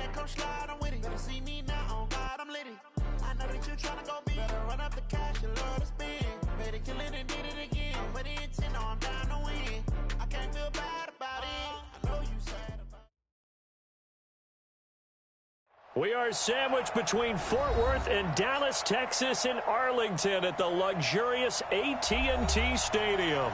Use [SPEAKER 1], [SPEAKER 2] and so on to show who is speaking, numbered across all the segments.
[SPEAKER 1] that, come slide, I'm with it. Better see me now, on God, I'm lit it. I know that you're trying to go big. Better run up the cash, you love to spend. Better kill it and did it again. But the intent, no, I'm down to win. I can't feel bad about it. I know you sad about it.
[SPEAKER 2] We are sandwiched between Fort Worth and Dallas, Texas, and Arlington at the luxurious AT&T Stadium.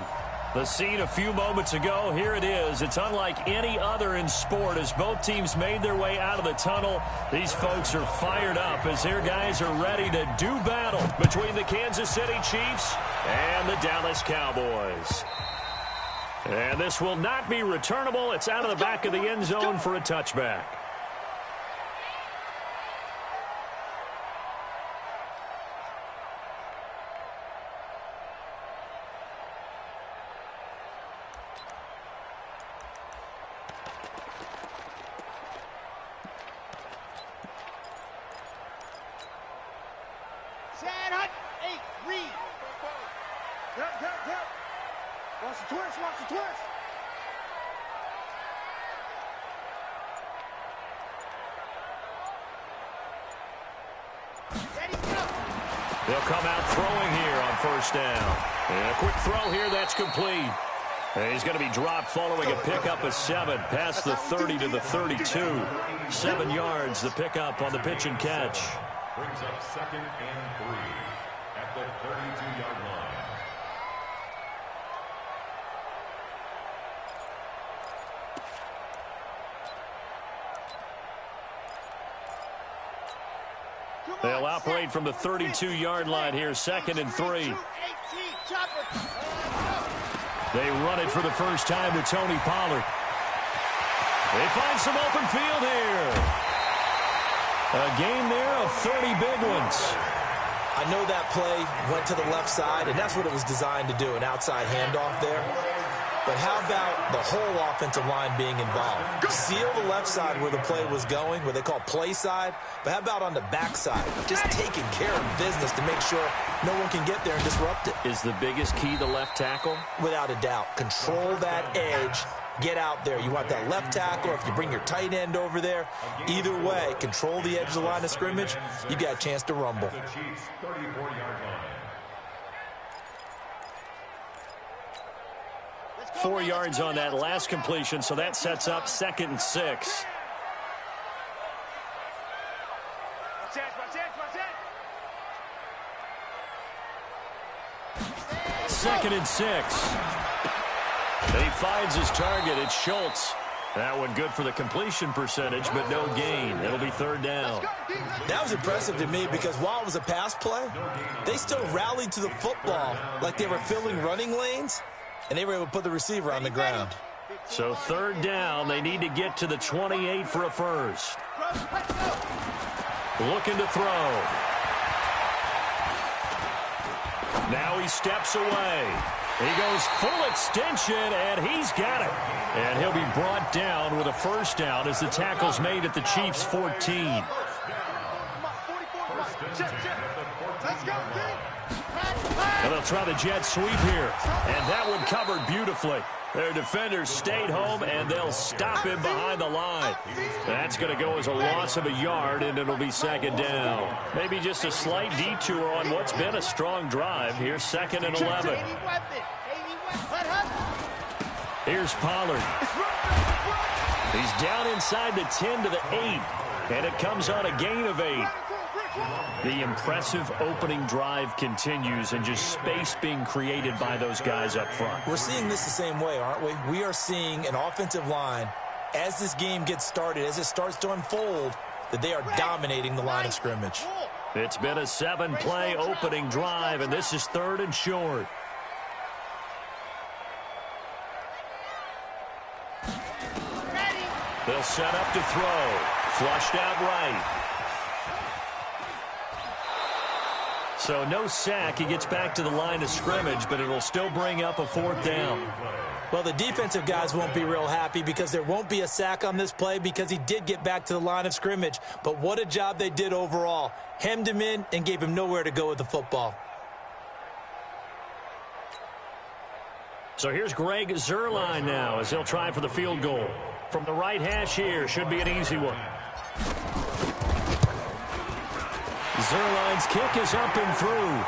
[SPEAKER 2] The scene a few moments ago, here it is. It's unlike any other in sport as both teams made their way out of the tunnel. These folks are fired up as their guys are ready to do battle between the Kansas City Chiefs and the Dallas Cowboys. And this will not be returnable. It's out of the back of the end zone for a touchback. They'll come out throwing here on first down. And a quick throw here, that's complete. And he's going to be dropped following a pickup of 7 past the 30 to the 32. 7 yards, the pickup on the pitch and catch.
[SPEAKER 3] Brings up 2nd and 3 at the 32-yard line.
[SPEAKER 2] They'll operate from the 32-yard line here, 2nd and 3. They run it for the first time to Tony Pollard. They find some open field here. A gain there of 30 big ones.
[SPEAKER 4] I know that play went to the left side, and that's what it was designed to do, an outside handoff there. But how about the whole offensive line being involved? Seal the left side where the play was going, what they call play side. But how about on the back side? Just taking care of business to make sure no one can get there and disrupt it.
[SPEAKER 2] Is the biggest key the left tackle?
[SPEAKER 4] Without a doubt. Control that edge. Get out there. You want that left tackle, or if you bring your tight end over there, either way, control the edge of the line of scrimmage, you got a chance to rumble.
[SPEAKER 2] 4 yards on that last completion, so that sets up 2nd and 6. Second and 6. And he finds his target. It's Schultz. That one good for the completion percentage, but no gain. It'll be 3rd down.
[SPEAKER 4] That was impressive to me because while it was a pass play, they still rallied to the football like they were filling running lanes, and they were able to put the receiver on the ground.
[SPEAKER 2] So 3rd down, they need to get to the 28 for a first. Looking to throw. Now he steps away. He goes full extension, and he's got it. And he'll be brought down with a first down as the tackle's made at the Chiefs' 14. And they'll try the jet sweep here. And that one covered beautifully. Their defenders stayed home, and they'll stop him behind the line. That's going to go as a loss of a yard, and it'll be 2nd down. Maybe just a slight detour on what's been a strong drive. Here's 2nd and 11. Here's Pollard. He's down inside the 10 to the 8, and it comes on a gain of 8. The impressive opening drive continues, and just space being created by those guys up front.
[SPEAKER 4] We're seeing this the same way, aren't we? We are seeing an offensive line, as this game gets started, as it starts to unfold, that they are dominating the line of scrimmage.
[SPEAKER 2] It's been a 7-play opening drive, and this is 3rd and short. They'll set up to throw. Flushed out right. So no sack. He gets back to the line of scrimmage, but it'll still bring up a 4th down.
[SPEAKER 4] Well, the defensive guys won't be real happy because there won't be a sack on this play because he did get back to the line of scrimmage. But what a job they did overall. Hemmed him in and gave him nowhere to go with the football.
[SPEAKER 2] So here's Greg Zuerlein now as he'll try for the field goal. From the right hash here, should be an easy one. Zerline's kick is up and through.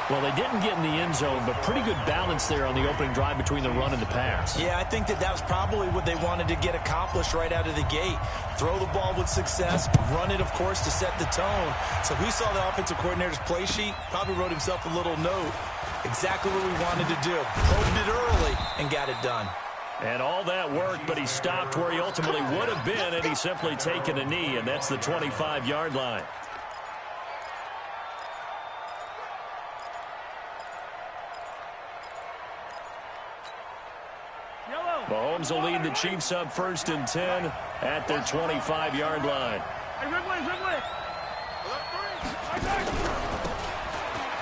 [SPEAKER 2] Well, they didn't get in the end zone, but pretty good balance there on the opening drive between the run and the pass.
[SPEAKER 4] Yeah, I think that was probably what they wanted to get accomplished right out of the gate. Throw the ball with success, run it, of course, to set the tone. So if we saw the offensive coordinator's play sheet, probably wrote himself a little note. Exactly what we wanted to do. Probed it early and got it done.
[SPEAKER 2] And all that worked, but he stopped where he ultimately would have been, and he's simply taken a knee, and that's the 25-yard line. Mahomes will lead the Chiefs up 1st and 10 at their 25-yard line.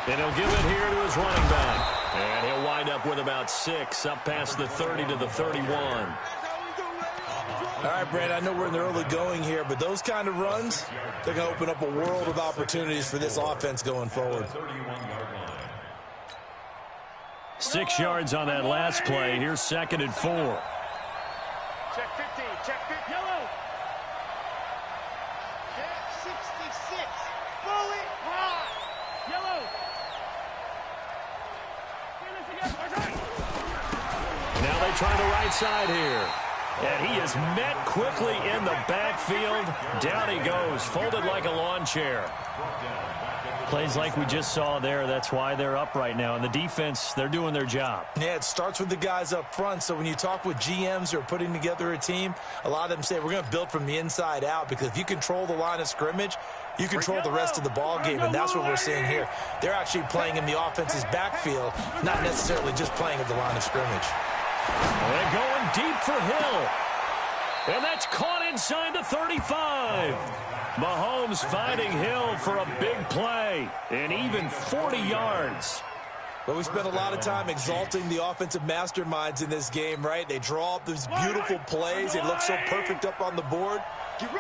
[SPEAKER 2] And he'll give it here to his running back. And he'll wind up with about 6, up past the 30 to the 31.
[SPEAKER 4] All right, Brad, I know we're in the early going here, but those kind of runs, they're going to open up a world of opportunities for this offense going forward.
[SPEAKER 2] 6 yards on that last play. Here's 2nd and 4.
[SPEAKER 5] Check 50. Check 50. Yellow. Check 66. Fully high. Yellow.
[SPEAKER 2] Now they try the right side here. And he is met quickly in the backfield. Down he goes, folded like a lawn chair. Plays like we just saw there. That's why they're up right now. And the defense, they're doing their job.
[SPEAKER 4] Yeah, it starts with the guys up front. So when you talk with GMs who are putting together a team, a lot of them say we're going to build from the inside out, because if you control the line of scrimmage, you control the rest of the ball game, and that's what we're seeing here. They're actually playing in the offense's backfield, not necessarily just playing at the line of scrimmage.
[SPEAKER 2] They're going deep for Hill. And that's caught inside the 35. Mahomes finding Hill for a big play, and even 40 yards.
[SPEAKER 4] But we spent a lot of time exalting the offensive masterminds in this game, right? They draw up these beautiful plays. They look so perfect up on the board.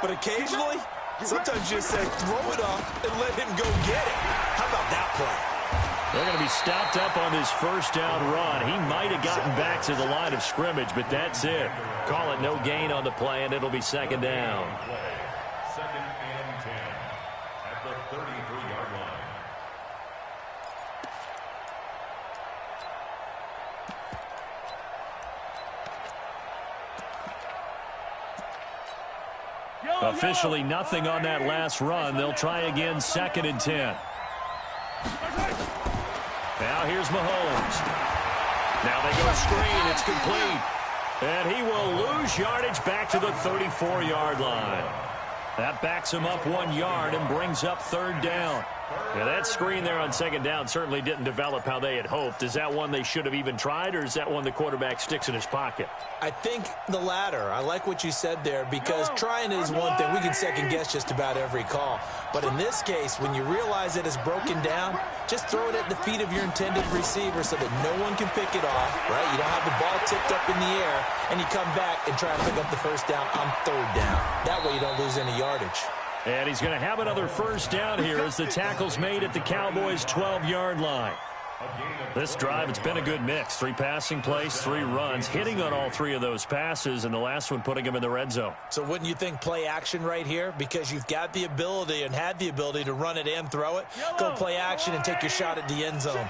[SPEAKER 4] But occasionally, sometimes you just say, throw it up and let him go get it. How about that play?
[SPEAKER 2] They're going to be stopped up on his first down run. He might have gotten back to the line of scrimmage, but that's it. Call it no gain on the play, and it'll be 2nd down.
[SPEAKER 3] 2nd and 10 at the 33-yard line.
[SPEAKER 2] Officially nothing on that last run. They'll try again, 2nd and 10. Now here's Mahomes. Now they go screen. It's complete. And he will lose yardage back to the 34-yard line. That backs him up 1 yard and brings up 3rd down. Now that screen there on 2nd down certainly didn't develop how they had hoped. Is that one they should have even tried, or is that one the quarterback sticks in his pocket?
[SPEAKER 4] I think the latter. I like what you said there, because trying is one thing. We can second-guess just about every call. But in this case, when you realize that it's broken down, just throw it at the feet of your intended receiver so that no one can pick it off, right? You don't have the ball tipped up in the air, and you come back and try and pick up the 1st down on 3rd down. That way you don't lose any yardage.
[SPEAKER 2] And he's going to have another 1st down here as the tackle's made at the Cowboys' 12-yard line. This drive, it's been a good mix. 3 passing plays, 3 runs, hitting on all 3 of those passes, and the last one putting him in the red zone.
[SPEAKER 4] So wouldn't you think play action right here? Because you've got the ability and had the ability to run it and throw it. Go play action and take your shot at the end zone.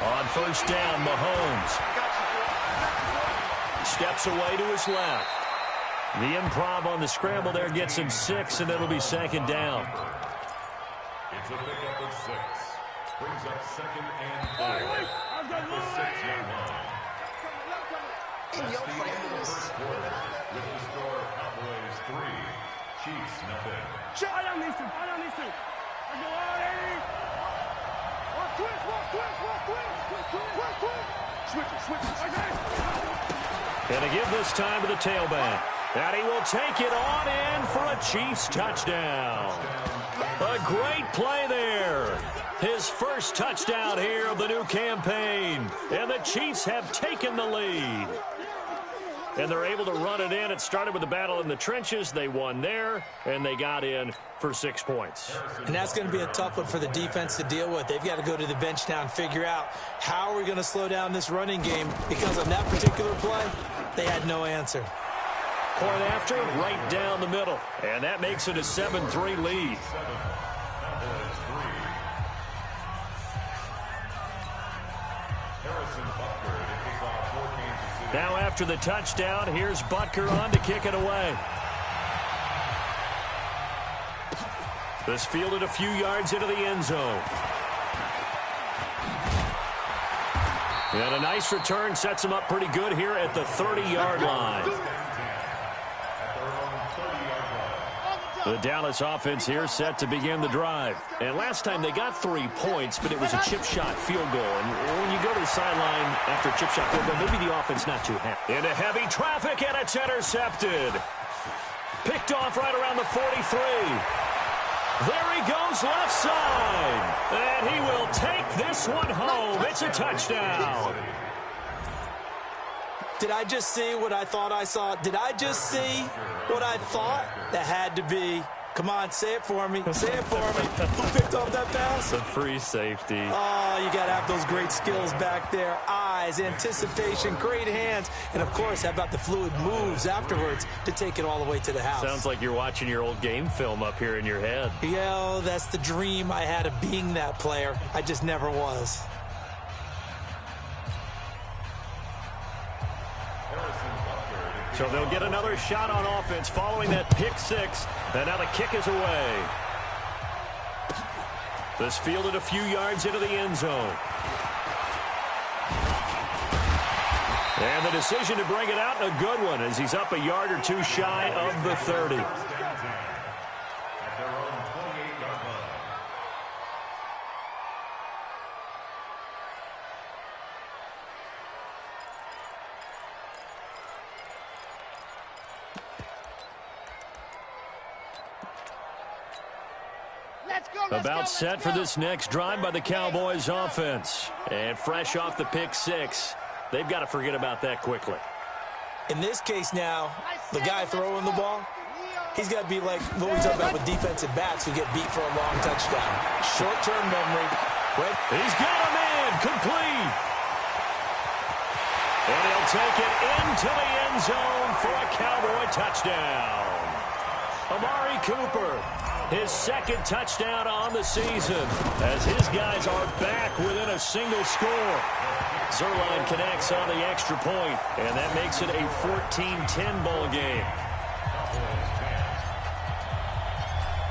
[SPEAKER 2] On 1st down, Mahomes steps away to his left. The improv on the scramble there gets him 6, and it'll be 2nd down.
[SPEAKER 3] It's a pickup of 6. Brings up 2nd and 4 at the 6-yard line. That's the end of the 1st quarter, with the score Cowboys 3, Chiefs nothing.
[SPEAKER 5] I don't need to. I go out, Eddie.
[SPEAKER 2] Going to give this time to the tailback. And he will take it on in for a Chiefs touchdown. A great play there. His first touchdown here of the new campaign. And the Chiefs have taken the lead. and they're able to run it in. It started with a battle in the trenches. They won there, and they got in for 6 points.
[SPEAKER 4] And that's going to be a tough one for the defense to deal with. They've got to go to the bench now and figure out how are we going to slow down this running game, because on that particular play, they had no answer.
[SPEAKER 2] Point after, right down the middle. And that makes it a 7-3 lead. Now after the touchdown, here's Butker on to kick it away. This fielded a few yards into the end zone. And a nice return sets him up pretty good here at the 30-yard line. The Dallas offense here set to begin the drive. And last time they got 3 points, but it was a chip shot field goal. And when you go to the sideline after a chip shot field goal, maybe the offense not too happy. Into heavy traffic, and it's intercepted. Picked off right around the 43. There he goes left side. And he will take this one home. It's a touchdown.
[SPEAKER 4] Did I just see what I thought I saw? Did I just see what I thought? That had to be. Come on, say it for me. Say it for me. Who picked off that pass?
[SPEAKER 2] A free safety.
[SPEAKER 4] Oh, you got to have those great skills back there. Eyes, anticipation, great hands. And, of course, how about the fluid moves afterwards to take it all the way to the house?
[SPEAKER 2] Sounds like you're watching your old game film up here in your head.
[SPEAKER 4] Yo, that's the dream I had of being that player. I just never was.
[SPEAKER 2] So they'll get another shot on offense following that pick six. And now the kick is away. This fielded a few yards into the end zone. And the decision to bring it out, a good one, as he's up a yard or two shy of the 30. About set for this next drive by the Cowboys offense. And fresh off the pick six, they've got to forget about that quickly.
[SPEAKER 4] In this case now, the guy throwing the ball, he's got to be like what we talk about with defensive backs who get beat for a long touchdown. Short-term memory. Right?
[SPEAKER 2] He's got a man complete. And he'll take it into the end zone for a Cowboy touchdown. Amari Cooper, his second touchdown on the season, as his guys are back within a single score. Zerline connects on the extra point, and that makes it a 14-10 ball game.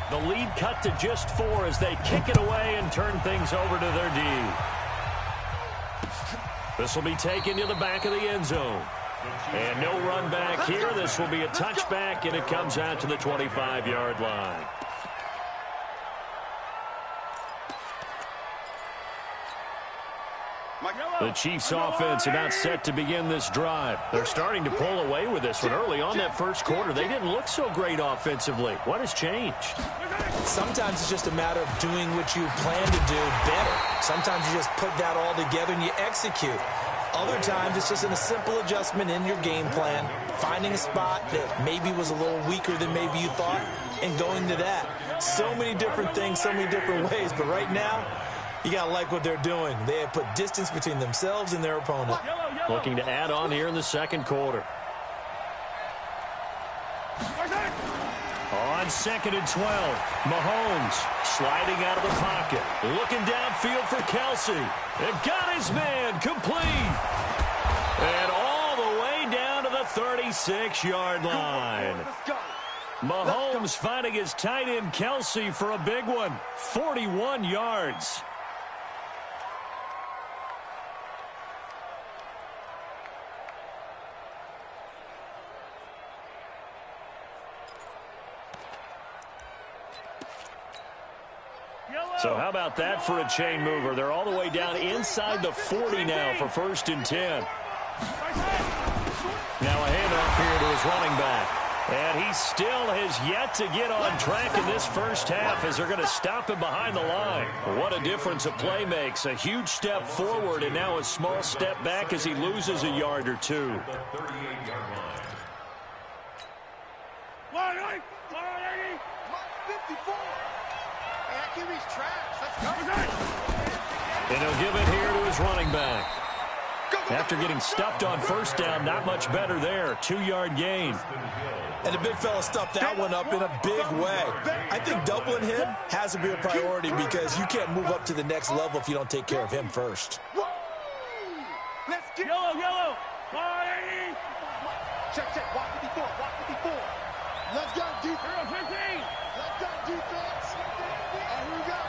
[SPEAKER 2] The lead cut to just 4 as they kick it away and turn things over to their D. This will be taken to the back of the end zone. And no run back here. This will be a touchback, and it comes out to the 25-yard line. The Chiefs offense about set to begin this drive. They're starting to pull away with this one. Early on that first quarter, they didn't look so great offensively. What has changed?
[SPEAKER 4] Sometimes it's just a matter of doing what you plan to do better. Sometimes you just put that all together and you execute. Other times it's just a simple adjustment in your game plan, finding a spot that maybe was a little weaker than maybe you thought, and going to that. So many different things, so many different ways, but right now, you got to like what they're doing. They have put distance between themselves and their opponent.
[SPEAKER 2] Looking to add on here in the second quarter. On 2nd and 12, Mahomes sliding out of the pocket. Looking downfield for Kelsey. And got his man complete. And all the way down to the 36-yard line. Mahomes finding his tight end Kelsey for a big one. 41 yards. So how about that for a chain mover? They're all the way down inside the 40 now for 1st and 10. Now a handoff here to his running back. And he still has yet to get on track in this first half as they're going to stop him behind the line. What a difference a play makes. A huge step forward and now a small step back as he loses a yard or two. And he'll give it here to his running back. After getting stuffed on first down, not much better there. 2-yard gain.
[SPEAKER 4] And the big fella stuffed that one up in a big way. I think doubling him has to be a priority because you can't move up to the next level if you don't take care of him first.
[SPEAKER 5] Let's get yellow. Check. Walk 54. Let's go, defense. 15. Let's go, defense. And here we go.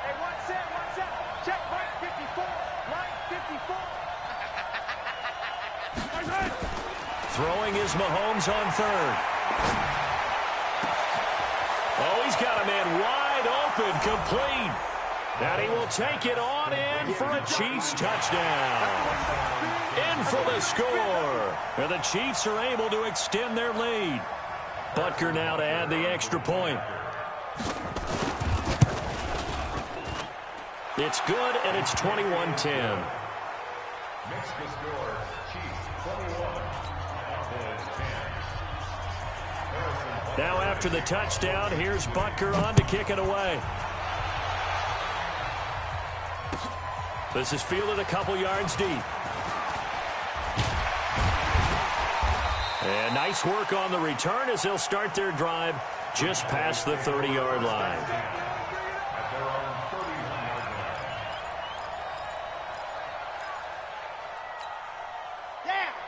[SPEAKER 5] Hey, one set. Check, right 54. Right 54.
[SPEAKER 2] Throwing is Mahomes on third. Oh, he's got a man wide open, complete. And he will take it on in for a Chiefs touchdown. In for the score. And the Chiefs are able to extend their lead. Butker now to add the extra point. It's good, and it's 21-10.
[SPEAKER 3] Mexico score, Chiefs 21, Cowboys 10.
[SPEAKER 2] Now after the touchdown, here's Butker on to kick it away. This is fielded a couple yards deep. And nice work on the return as they'll start their drive just past the 30-yard line.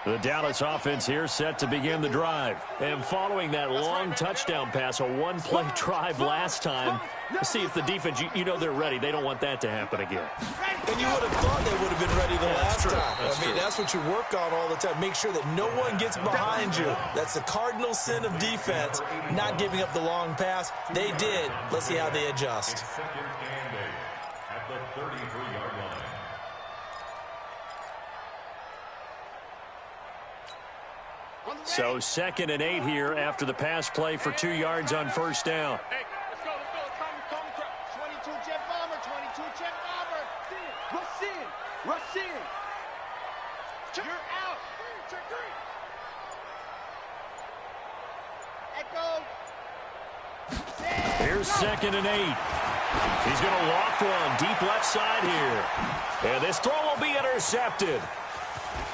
[SPEAKER 2] The Dallas offense here set to begin the drive. And following that long touchdown pass, a one-play drive last time, let's see if the defense, you know they're ready. They don't want that to happen again.
[SPEAKER 4] And you would have thought they would have been ready the last time. That's what you work on all the time. Make sure that no one gets behind you. That's the cardinal sin of defense, not giving up the long pass. They did. Let's see how they adjust.
[SPEAKER 3] Second and 8 at the 33-yard line.
[SPEAKER 2] So 2nd and 8 here after the pass play for 2 yards on first down.
[SPEAKER 5] Hey, let's go. Come. 22 jet bomber. Rush in. You're out. Check 3. Echo.
[SPEAKER 2] Here's 2nd and 8. He's going to loft one deep left side here. And this throw will be intercepted.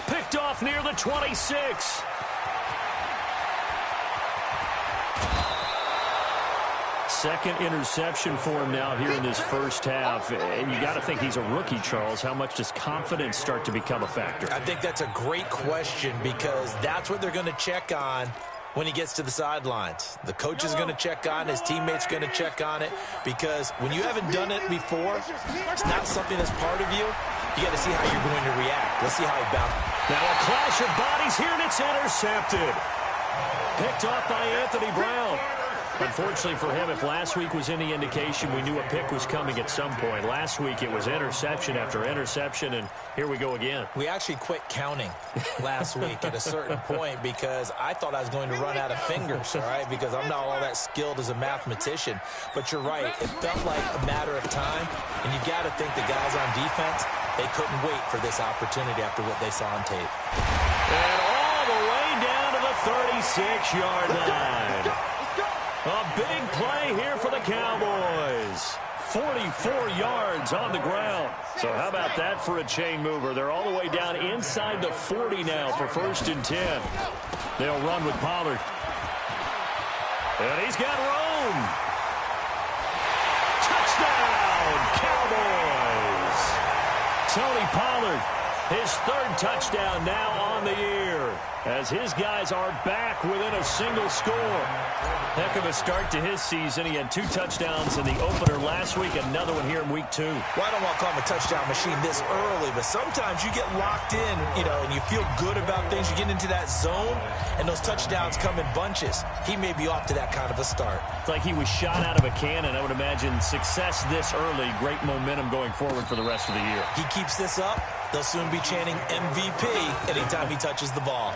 [SPEAKER 2] Picked off near the 26. Second interception for him now here in this first half. And you got to think he's a rookie, Charles. How much does confidence start to become a factor?
[SPEAKER 4] I think that's a great question because that's what they're going to check on when he gets to the sidelines. The coach is going to check on it. His teammates going to check on it because when you haven't done it before, it's not something that's part of you. You got to see how you're going to react. Let's see how he bounces.
[SPEAKER 2] Now a clash of bodies here, and it's intercepted. Picked off by Anthony Brown. Unfortunately for him, if last week was any indication, we knew a pick was coming at some point. Last week it was interception after interception, and here we go again.
[SPEAKER 4] We actually quit counting last week at a certain point because I thought I was going to run out of fingers, all right, because I'm not all that skilled as a mathematician. But you're right. It felt like a matter of time, and you got to think the guys on defense, they couldn't wait for this opportunity after what they saw on tape.
[SPEAKER 2] And all the way down to the 36-yard line. A big play here for the Cowboys. 44 yards on the ground. So how about that for a chain mover? They're all the way down inside the 40 now for 1st and 10. They'll run with Pollard. And he's got room. Touchdown, Cowboys. Tony Pollard, his 3rd touchdown now on the year, as his guys are back within a single score. Heck of a start to his season. He had 2 touchdowns in the opener last week, another one here in week 2.
[SPEAKER 4] Well, I don't want to call him a touchdown machine this early, but sometimes you get locked in, and you feel good about things. You get into that zone, and those touchdowns come in bunches. He may be off to that kind of a start.
[SPEAKER 2] It's like he was shot out of a cannon. I would imagine success this early, great momentum going forward for the rest of the year.
[SPEAKER 4] He keeps this up, they'll soon be chanting MVP anytime he touches the ball.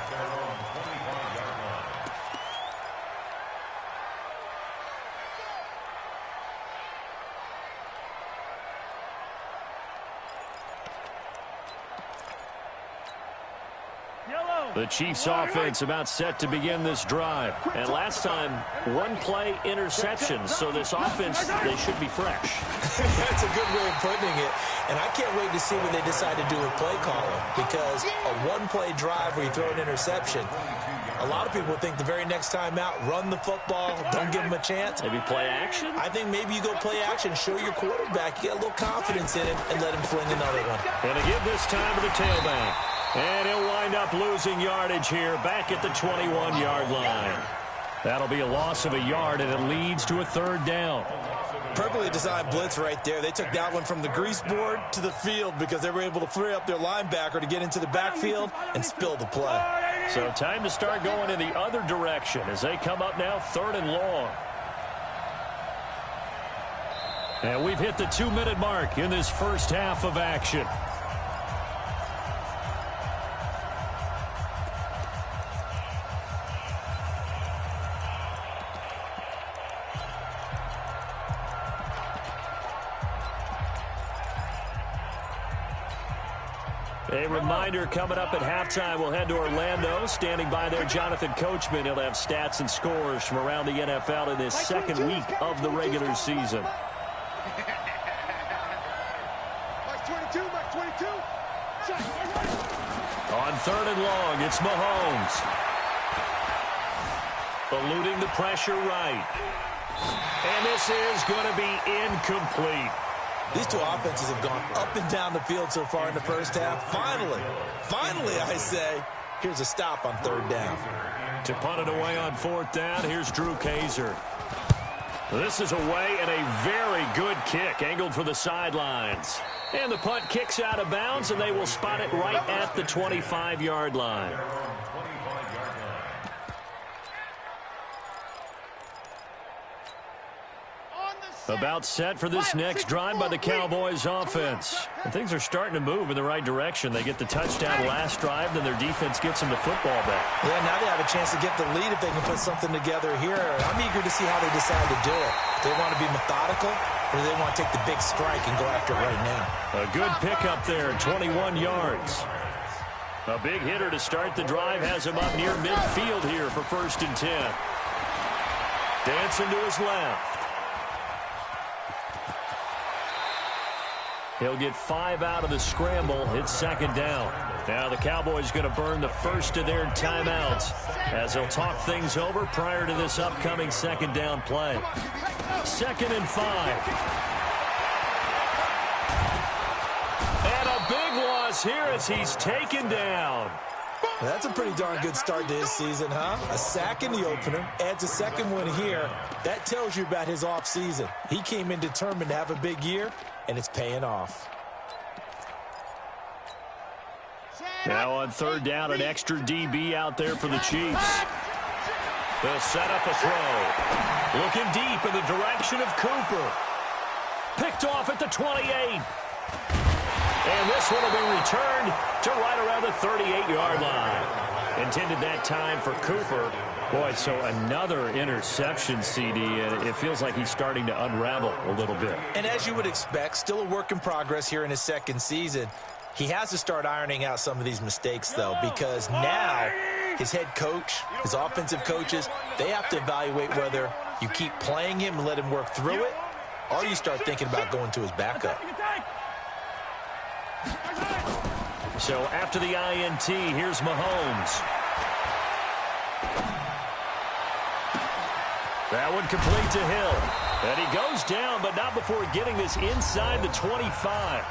[SPEAKER 2] The Chiefs offense about set to begin this drive. And last time, one-play interception. So this offense, they should be fresh.
[SPEAKER 4] That's a good way of putting it. And I can't wait to see what they decide to do with play calling. Because a one-play drive where you throw an interception, a lot of people think the very next time out, run the football, don't give them a chance.
[SPEAKER 2] Maybe play action?
[SPEAKER 4] I think maybe you go play action, show your quarterback, you get a little confidence in him, and let him fling another one.
[SPEAKER 2] Going to give this time to the tailback. And he'll wind up losing yardage here back at the 21-yard line. That'll be a loss of a yard, and it leads to a third down.
[SPEAKER 4] Perfectly designed blitz right there. They took that one from the grease board to the field because they were able to free up their linebacker to get into the backfield and spill the play.
[SPEAKER 2] So time to start going in the other direction as they come up now 3rd and long. And we've hit the 2-minute mark in this first half of action. A reminder, coming up at halftime, we'll head to Orlando. Standing by there, Jonathan Coachman. He'll have stats and scores from around the NFL in his second week of the regular season.
[SPEAKER 5] Mike 22, Mike 22.
[SPEAKER 2] On 3rd and long, it's Mahomes. Eluding the pressure right. And this is going to be incomplete.
[SPEAKER 4] These two offenses have gone up and down the field so far in the first half. Finally, I say, here's a stop on 3rd down.
[SPEAKER 2] To punt it away on 4th down, here's Drew Kaiser. This is away and a very good kick, angled for the sidelines. And the punt kicks out of bounds, and they will spot it right at the 25-yard line. About set for this next drive by the Cowboys offense. And things are starting to move in the right direction. They get the touchdown last drive, then their defense gets them the football back.
[SPEAKER 4] Yeah, now they have a chance to get the lead if they can put something together here. I'm eager to see how they decide to do it. Do they want to be methodical, or do they want to take the big strike and go after it right now?
[SPEAKER 2] A good pickup there, 21 yards. A big hitter to start the drive has him up near midfield here for 1st and 10. Dancing to his left. He'll get 5 out of the scramble. It's 2nd down. Now the Cowboys going to burn the first of their timeouts as they'll talk things over prior to this upcoming 2nd down play. 2nd and 5. And a big loss here as he's taken down.
[SPEAKER 4] That's a pretty darn good start to his season, huh? A sack in the opener, adds a second one here. That tells you about his offseason. He came in determined to have a big year, and it's paying off.
[SPEAKER 2] Now on 3rd down, an extra DB out there for the Chiefs. They'll set up a throw. Looking deep in the direction of Cooper. Picked off at the 28. And this one will be returned to right around the 38-yard line. Intended that time for Cooper. Boy, so another interception, CD, and it feels like he's starting to unravel a little bit.
[SPEAKER 4] And as you would expect, still a work in progress here in his second season. He has to start ironing out some of these mistakes, though, because now his head coach, his offensive coaches, they have to evaluate whether you keep playing him and let him work through it, or you start thinking about going to his backup.
[SPEAKER 2] So after the INT, here's Mahomes. That one complete to Hill. And he goes down, but not before getting this inside the 25.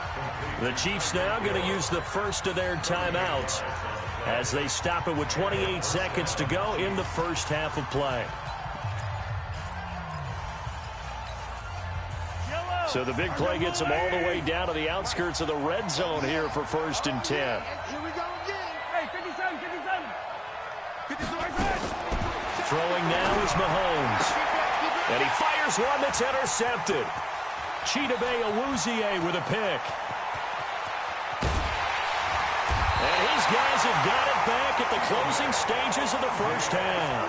[SPEAKER 2] The Chiefs now going to use the first of their timeouts as they stop it with 28 seconds to go in the first half of play. So the big play gets them all the way down to the outskirts of the red zone here for 1st and 10.
[SPEAKER 5] Here we go again. Hey, 57, 57.
[SPEAKER 2] Throwing now is Mahomes. And he fires one that's intercepted. Chidobe Awuzie with a pick. And his guys have got it back at the closing stages of the first half.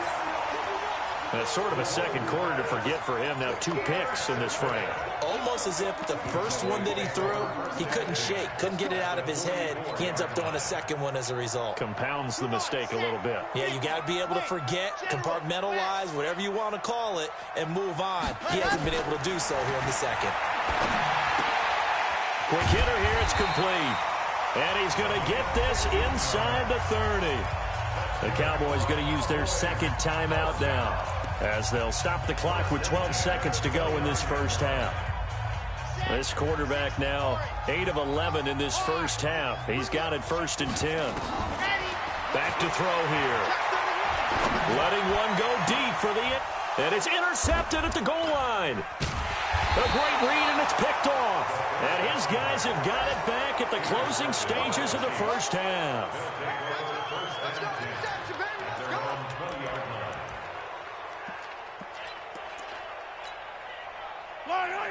[SPEAKER 2] That's sort of a second quarter to forget for him. Now 2 picks in this frame.
[SPEAKER 4] Almost as if the first one that he threw, he couldn't shake, couldn't get it out of his head. He ends up throwing a second one as a result.
[SPEAKER 2] Compounds the mistake a little bit.
[SPEAKER 4] Yeah, you got to be able to forget, compartmentalize, whatever you want to call it, and move on. He hasn't been able to do so here in the second.
[SPEAKER 2] Quick hitter here, it's complete. And he's going to get this inside the 30. The Cowboys going to use their second timeout now, as they'll stop the clock with 12 seconds to go in this first half. This quarterback now 8 of 11 in this first half. He's got it 1st and 10. Back to throw here. Letting one go deep for the... And it's intercepted at the goal line. A great read, and it's picked off. And his guys have got it back at the closing stages of the first half.
[SPEAKER 5] Let's go. Let's go.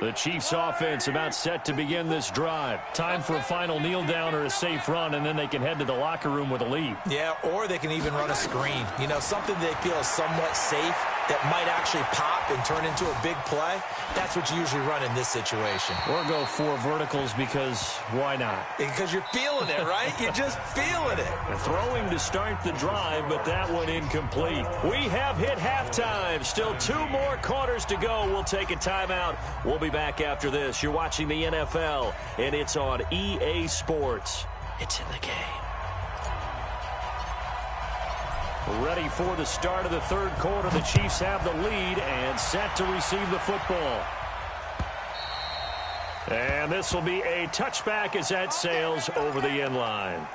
[SPEAKER 2] The Chiefs offense about set to begin this drive. Time for a final kneel down or a safe run, and then they can head to the locker room with a lead.
[SPEAKER 4] Yeah, or they can even run a screen. You know, something they feel is somewhat safe that might actually pop and turn into a big play. That's what you usually run in this situation.
[SPEAKER 2] Or go 4 verticals because why not?
[SPEAKER 4] Because you're feeling it, right? You're just feeling it.
[SPEAKER 2] Throwing to start the drive, but that one incomplete. We have hit halftime. Still 2 more quarters to go. We'll take a timeout. We'll be back after this. You're watching the NFL, and it's on EA Sports. It's in the game. Ready for the start of the third quarter. The Chiefs have the lead and set to receive the football. And this will be a touchback as that sails over the end line.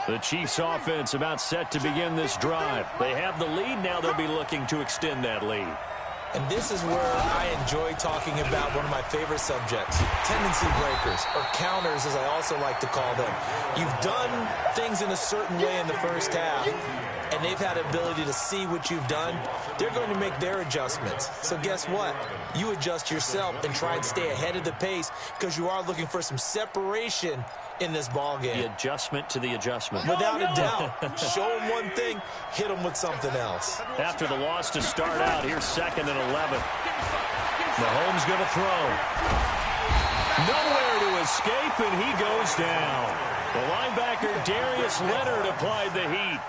[SPEAKER 2] The Chiefs offense about set to begin this drive. They have the lead. Now they'll be looking to extend that lead.
[SPEAKER 4] And this is where I enjoy talking about one of my favorite subjects, tendency breakers, or counters as I also like to call them. You've done things in a certain way in the first half, and they've had the ability to see what you've done. They're going to make their adjustments. So guess what? You adjust yourself and try and stay ahead of the pace because you are looking for some separation in this ball game.
[SPEAKER 2] The adjustment to the adjustment.
[SPEAKER 4] Without a doubt. Show them one thing, hit them with something else.
[SPEAKER 2] After the loss to start out, here's 2nd and 11. Mahomes going to throw. Nowhere to escape, and he goes down. The linebacker, Darius Leonard, applied the heat.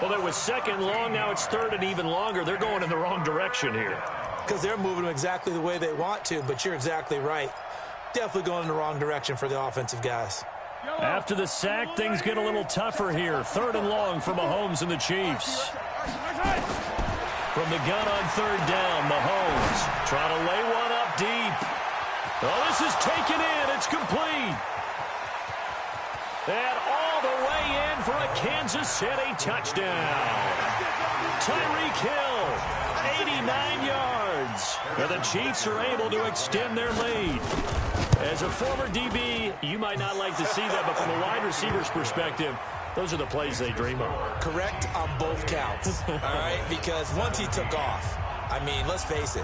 [SPEAKER 2] Well, it was 2nd long. Now it's 3rd and even longer. They're going in the wrong direction here.
[SPEAKER 4] Because they're moving exactly the way they want to, but you're exactly right. Definitely going in the wrong direction for the offensive guys.
[SPEAKER 2] After the sack, things get a little tougher here. 3rd and long for Mahomes and the Chiefs. From the gun on 3rd down, Mahomes trying to lay one up deep. Oh, this is taken in. It's complete. And all the way in for a Kansas City touchdown. Tyreek Hill, 89 yards. And the Chiefs are able to extend their lead. As a former DB, you might not like to see that, but from a wide receiver's perspective, those are the plays they dream of.
[SPEAKER 4] Correct on both counts, all right? Because once he took off, I mean, let's face it,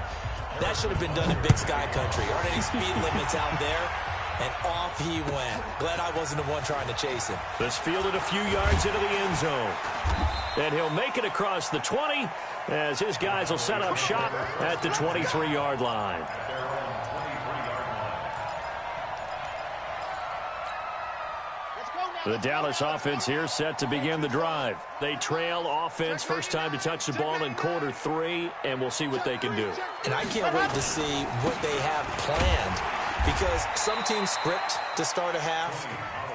[SPEAKER 4] that should have been done in Big Sky Country. Aren't any speed limits out there? And off he went. Glad I wasn't the one trying to chase him.
[SPEAKER 2] This fielded a few yards into the end zone. And he'll make it across the 20 as his guys will set up shop at the 23-yard line. The Dallas offense here set to begin the drive. They trail offense first time to touch the ball in quarter 3, and we'll see what they can do.
[SPEAKER 4] And I can't wait to see what they have planned because some teams script to start a half.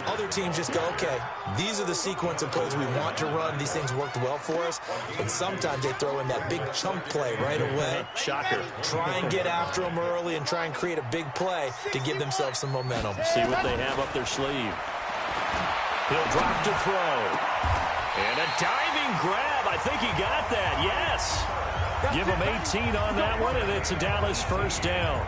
[SPEAKER 4] Other teams just go, okay, these are the sequence of plays we want to run. These things worked well for us. And sometimes they throw in that big chunk play right away.
[SPEAKER 2] Shocker.
[SPEAKER 4] Try and get after them early and try and create a big play to give themselves some momentum.
[SPEAKER 2] See what they have up their sleeve. He'll drop to throw. And a diving grab. I think he got that. Yes. Give him 18 on that one, and it's a Dallas first down.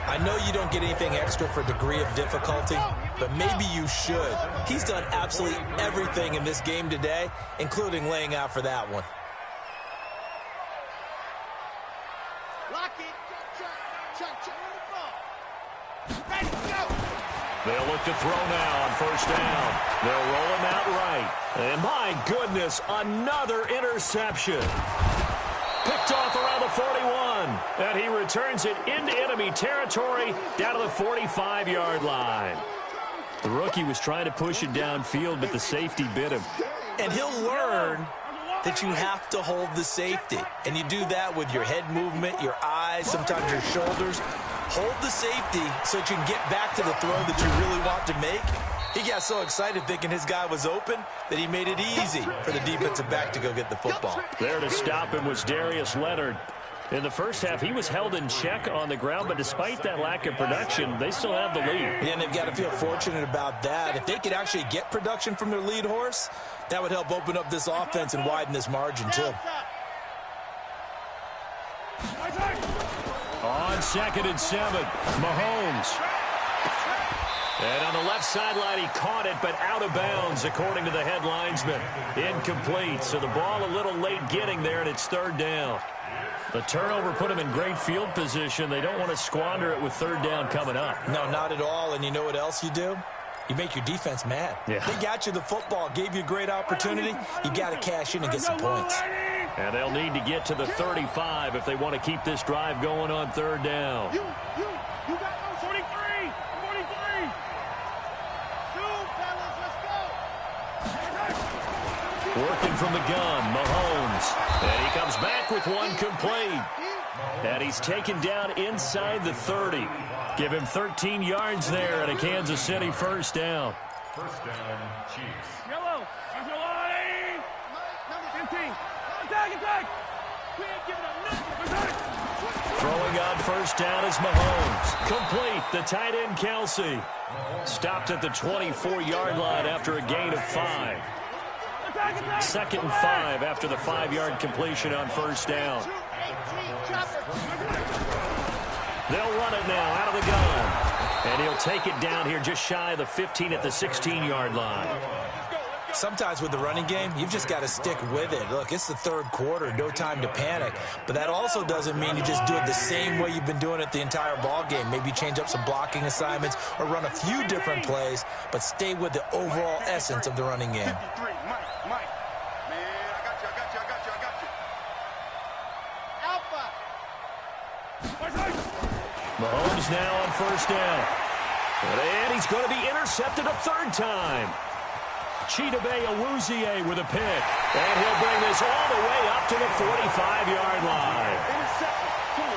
[SPEAKER 4] I know you don't get anything extra for degree of difficulty, but maybe you should. He's done absolutely everything in this game today, including laying out for that one.
[SPEAKER 2] They'll look to throw now on first down. They'll roll him out right. And my goodness, another interception. Picked off around the 41. And he returns it into enemy territory down to the 45-yard line. The rookie was trying to push it downfield, but the safety bit him.
[SPEAKER 4] And he'll learn that you have to hold the safety. And you do that with your head movement, your eyes, sometimes your shoulders. Hold the safety so that you can get back to the throw that you really want to make. He got so excited thinking his guy was open that he made it easy for the defensive back to go get the football.
[SPEAKER 2] There to stop him was Darius Leonard. In the first half, he was held in check on the ground, but despite that lack of production, they still have the lead.
[SPEAKER 4] Yeah, and they've got to feel fortunate about that. If they could actually get production from their lead horse, that would help open up this offense and widen this margin, too.
[SPEAKER 2] On 2nd and 7, Mahomes. And on the left sideline, he caught it, but out of bounds, according to the head linesman. Incomplete, so the ball a little late getting there, and it's 3rd down. The turnover put them in great field position. They don't want to squander it with 3rd down coming up.
[SPEAKER 4] No, not at all. And you know what else you do? You make your defense mad.
[SPEAKER 2] Yeah.
[SPEAKER 4] They got you the football, gave you a great opportunity. You got to cash in and get some points.
[SPEAKER 2] And they'll need to get to the 35 if they want to keep this drive going on 3rd down.
[SPEAKER 5] You got 43. 43. Two, fellas, let's go.
[SPEAKER 2] Working from the gun, Mahomes. And he comes back with one complete. And he's taken down inside the 30. Give him 13 yards there and a Kansas City 1st down.
[SPEAKER 3] First down, Chiefs.
[SPEAKER 5] Yellow. Number 15. Attack. We ain't giving up nothing.
[SPEAKER 2] Throwing on 1st down is Mahomes. Complete. The tight end, Kelsey. Stopped at the 24-yard line after a gain of 5. 2nd and 5 after the 5-yard completion on 1st down. They'll run it now out of the gun. And he'll take it down here just shy of the 15 at the 16-yard line.
[SPEAKER 4] Sometimes with the running game, you've just got to stick with it. Look, it's the 3rd quarter, no time to panic. But that also doesn't mean you just do it the same way you've been doing it the entire ball game. Maybe change up some blocking assignments or run a few different plays, but stay with the overall essence of the running game.
[SPEAKER 5] Mike. Man, I got you. Alpha.
[SPEAKER 2] Mahomes now on 1st down. And he's going to be intercepted a 3rd time. Chidobe Awuzie with a pick. And he'll bring this all the way up to the 45-yard line.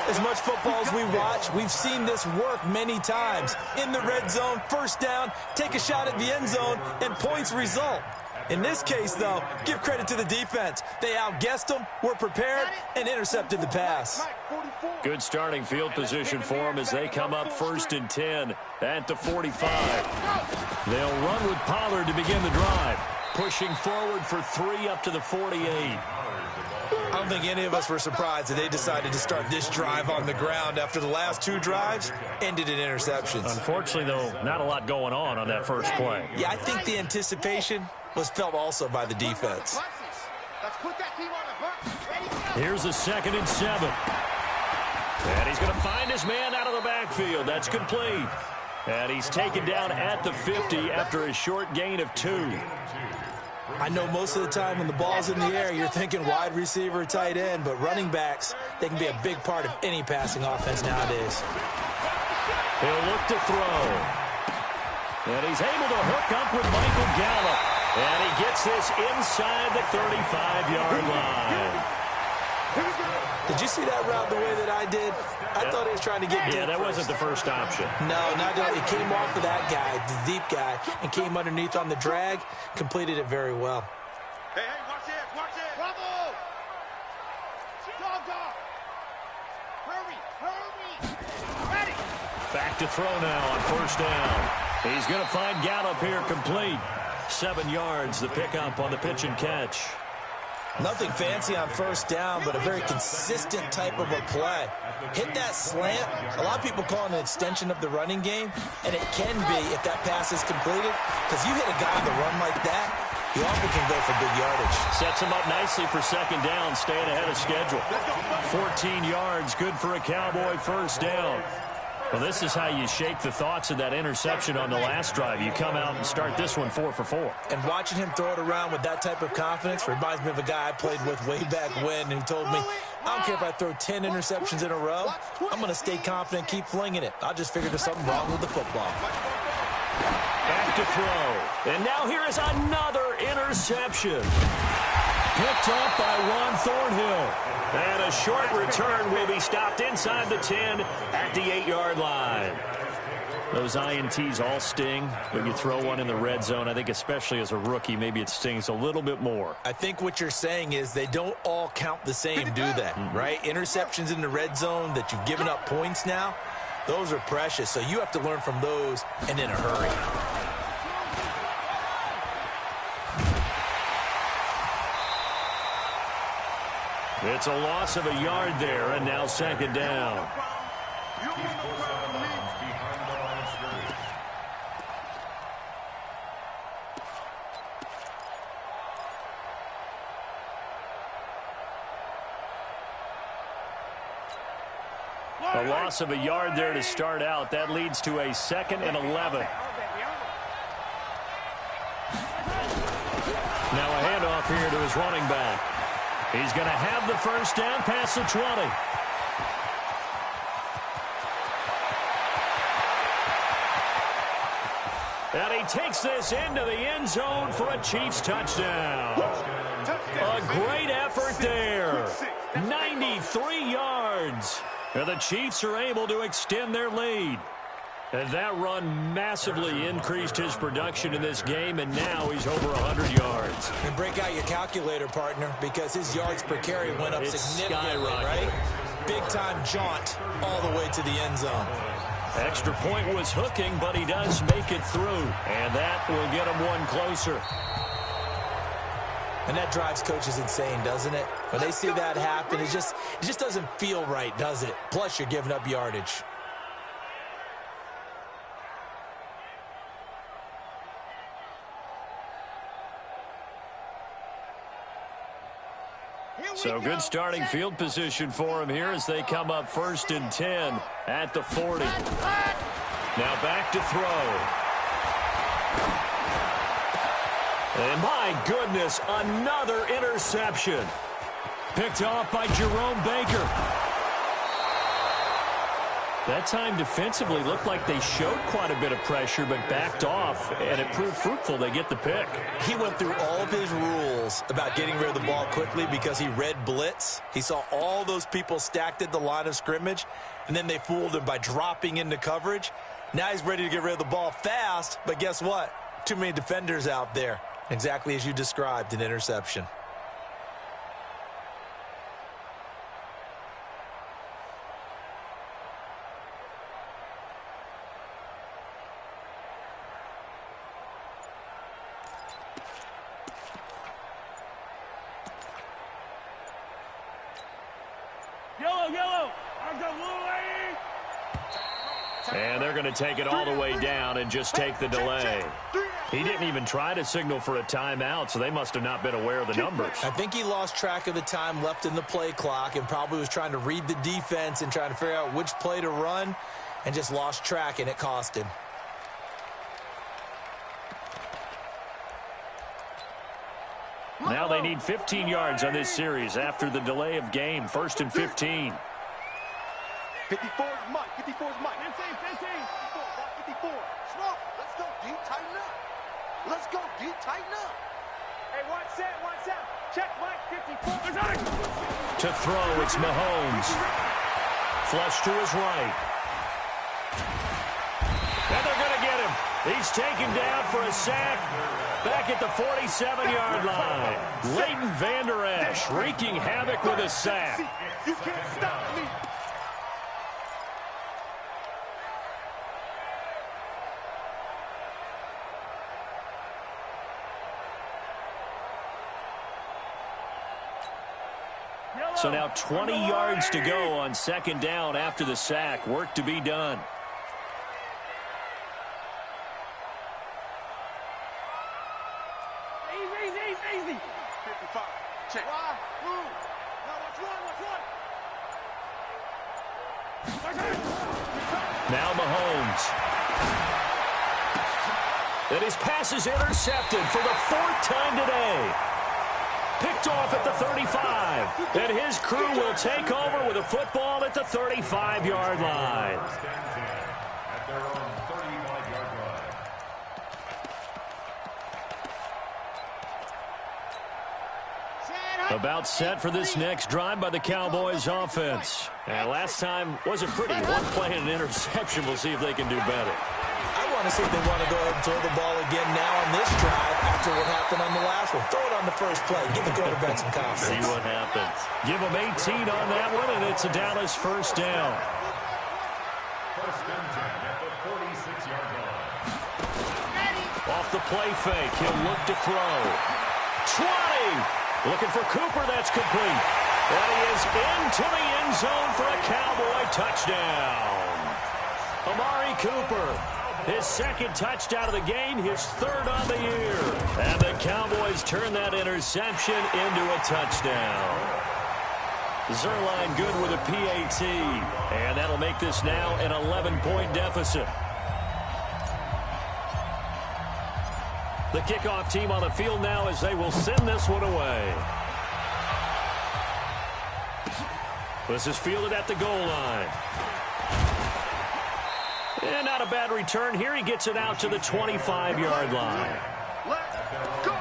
[SPEAKER 4] As much football as we watch, we've seen this work many times. In the red zone, 1st down, take a shot at the end zone, and points result. In this case, though, give credit to the defense. They outguessed them, were prepared, and intercepted the pass.
[SPEAKER 2] Good starting field position for them as they come up 1st and 10 at the 45. They'll run with Pollard to begin the drive. Pushing forward for 3 up to the 48.
[SPEAKER 4] I don't think any of us were surprised that they decided to start this drive on the ground after the last 2 drives ended in interceptions.
[SPEAKER 2] Unfortunately, though, not a lot going on that first play.
[SPEAKER 4] Yeah, I think the anticipation was felt also by the defense.
[SPEAKER 5] Let's put that team on the bus.
[SPEAKER 2] Here's a 2nd and 7. And he's going to find his man out of the backfield. That's complete. And he's taken down at the 50 after a short gain of 2.
[SPEAKER 4] I know most of the time when the ball's in the air, you're thinking wide receiver, tight end, but running backs, they can be a big part of any passing offense nowadays.
[SPEAKER 2] He'll look to throw. And he's able to hook up with Michael Gallup. And he gets this inside the 35-yard line.
[SPEAKER 4] Did you see that route the way that I did? I thought he was trying to get deep.
[SPEAKER 2] Yeah, that wasn't the first option.
[SPEAKER 4] No, not that. It came off of that guy, the deep guy, and came underneath on the drag, completed it very well.
[SPEAKER 5] Hey, watch this. Bravo! Dog. Hurry. Ready.
[SPEAKER 2] Back to throw now on 1st down. He's going to find Gallup here complete. 7 yards, the pickup on the pitch and catch.
[SPEAKER 4] Nothing fancy on 1st down, but a very consistent type of a play. Hit that slant. A lot of people call it an extension of the running game, and it can be if that pass is completed, because you hit a guy on the run like that, he often can go for big yardage.
[SPEAKER 2] Sets him up nicely for 2nd down, staying ahead of schedule. 14 yards, good for a Cowboy 1st down. Well, this is how you shake the thoughts of that interception on the last drive. You come out and start this one 4 for 4.
[SPEAKER 4] And watching him throw it around with that type of confidence reminds me of a guy I played with way back when who told me, I don't care if I throw 10 interceptions in a row. I'm going to stay confident, keep flinging it. I just figured there's something wrong with the football.
[SPEAKER 2] Back to throw. And now here is another interception. Picked up by Ron Thornhill. And a short return will be stopped inside the 10 at the 8-yard line. Those INTs all sting when you throw one in the red zone. I think especially as a rookie, maybe it stings a little bit more.
[SPEAKER 4] I think what you're saying is they don't all count the same, do they? Right? Interceptions in the red zone that you've given up points now, those are precious. So you have to learn from those and in a hurry.
[SPEAKER 2] It's a loss of a yard there, and now second down. A loss of a yard there to start out. That leads to a 2nd and 11. Now a handoff here to his running back. He's going to have the first down past the 20. And he takes this into the end zone for a Chiefs touchdown. A great effort there. 93 yards. And the Chiefs are able to extend their lead. And that run massively increased his production in this game, and now he's over 100 yards.
[SPEAKER 4] And break out your calculator, partner, because his yards per carry went up significantly, right? Big-time jaunt all the way to the end zone.
[SPEAKER 2] Extra point was hooking, but he does make it through, and that will get him one closer.
[SPEAKER 4] And that drives coaches insane, doesn't it? When they see that happen, it just doesn't feel right, does it? Plus, you're giving up yardage.
[SPEAKER 2] So good starting field position for him here as they come up 1st and 10 at the 40. Now back to throw. And my goodness, another interception. Picked off by Jerome Baker. That time defensively looked like they showed quite a bit of pressure but backed off, and it proved fruitful. They get the pick.
[SPEAKER 4] He went through all of his rules about getting rid of the ball quickly because he read blitz. He saw all those people stacked at the line of scrimmage, and then they fooled him by dropping into coverage. Now he's ready to get rid of the ball fast, but guess what? Too many defenders out there. Exactly as you described, an interception.
[SPEAKER 5] Yellow.
[SPEAKER 2] And they're going to take it all the way down and just take the delay. He didn't even try to signal for a timeout, so they must have not been aware of the numbers.
[SPEAKER 4] I think he lost track of the time left in the play clock and probably was trying to read the defense and trying to figure out which play to run and just lost track, and it cost him.
[SPEAKER 2] Now they need 15 yards on this series after the delay of game. 1st and 15.
[SPEAKER 5] 54 is Mike. 54 is Mike. 15. 54. Smoke. Let's go deep. Tighten up. Let's go deep. Tighten up. Hey, one set. Check Mike. 54.
[SPEAKER 2] To throw, it's Mahomes. Flush to his right. And they're going to get him. He's taken down for a sack back at the 47-yard line. Leighton Vander Esch wreaking havoc with a sack.
[SPEAKER 5] You can't stop me.
[SPEAKER 2] So now 20 yards to go on 2nd down after the sack. Work to be done.
[SPEAKER 5] Easy. 55. Check. Move. Now watch one.
[SPEAKER 2] Now Mahomes. And his pass is intercepted for the 4th time today. Picked off at the 35. And his crew will take over with a football at the 35-yard line.
[SPEAKER 3] At their own 35-yard line.
[SPEAKER 2] About set for this next drive by the Cowboys offense. And last time wasn't pretty. One play and an interception. We'll see if they can do better.
[SPEAKER 4] I want to see if they want to go ahead and throw the ball again now on this drive after what happened on the last one. Throw it on the first play. Give the quarterback some confidence.
[SPEAKER 2] See what happens. Give them 18 on that one, and it's a Dallas first down.
[SPEAKER 3] First and 10 at the 46-yard line.
[SPEAKER 2] Off the play fake, he'll look to throw. 20! Looking for Cooper, that's complete. And he is into the end zone for a Cowboy touchdown. Amari Cooper, his 2nd touchdown of the game, his 3rd on the year. And the Cowboys turn that interception into a touchdown. Zerline good with a PAT. And that'll make this now an 11-point deficit. The kickoff team on the field now as they will send this one away. This is fielded at the goal line. And not a bad return here. He gets it out to the 25-yard line.
[SPEAKER 5] Let's go.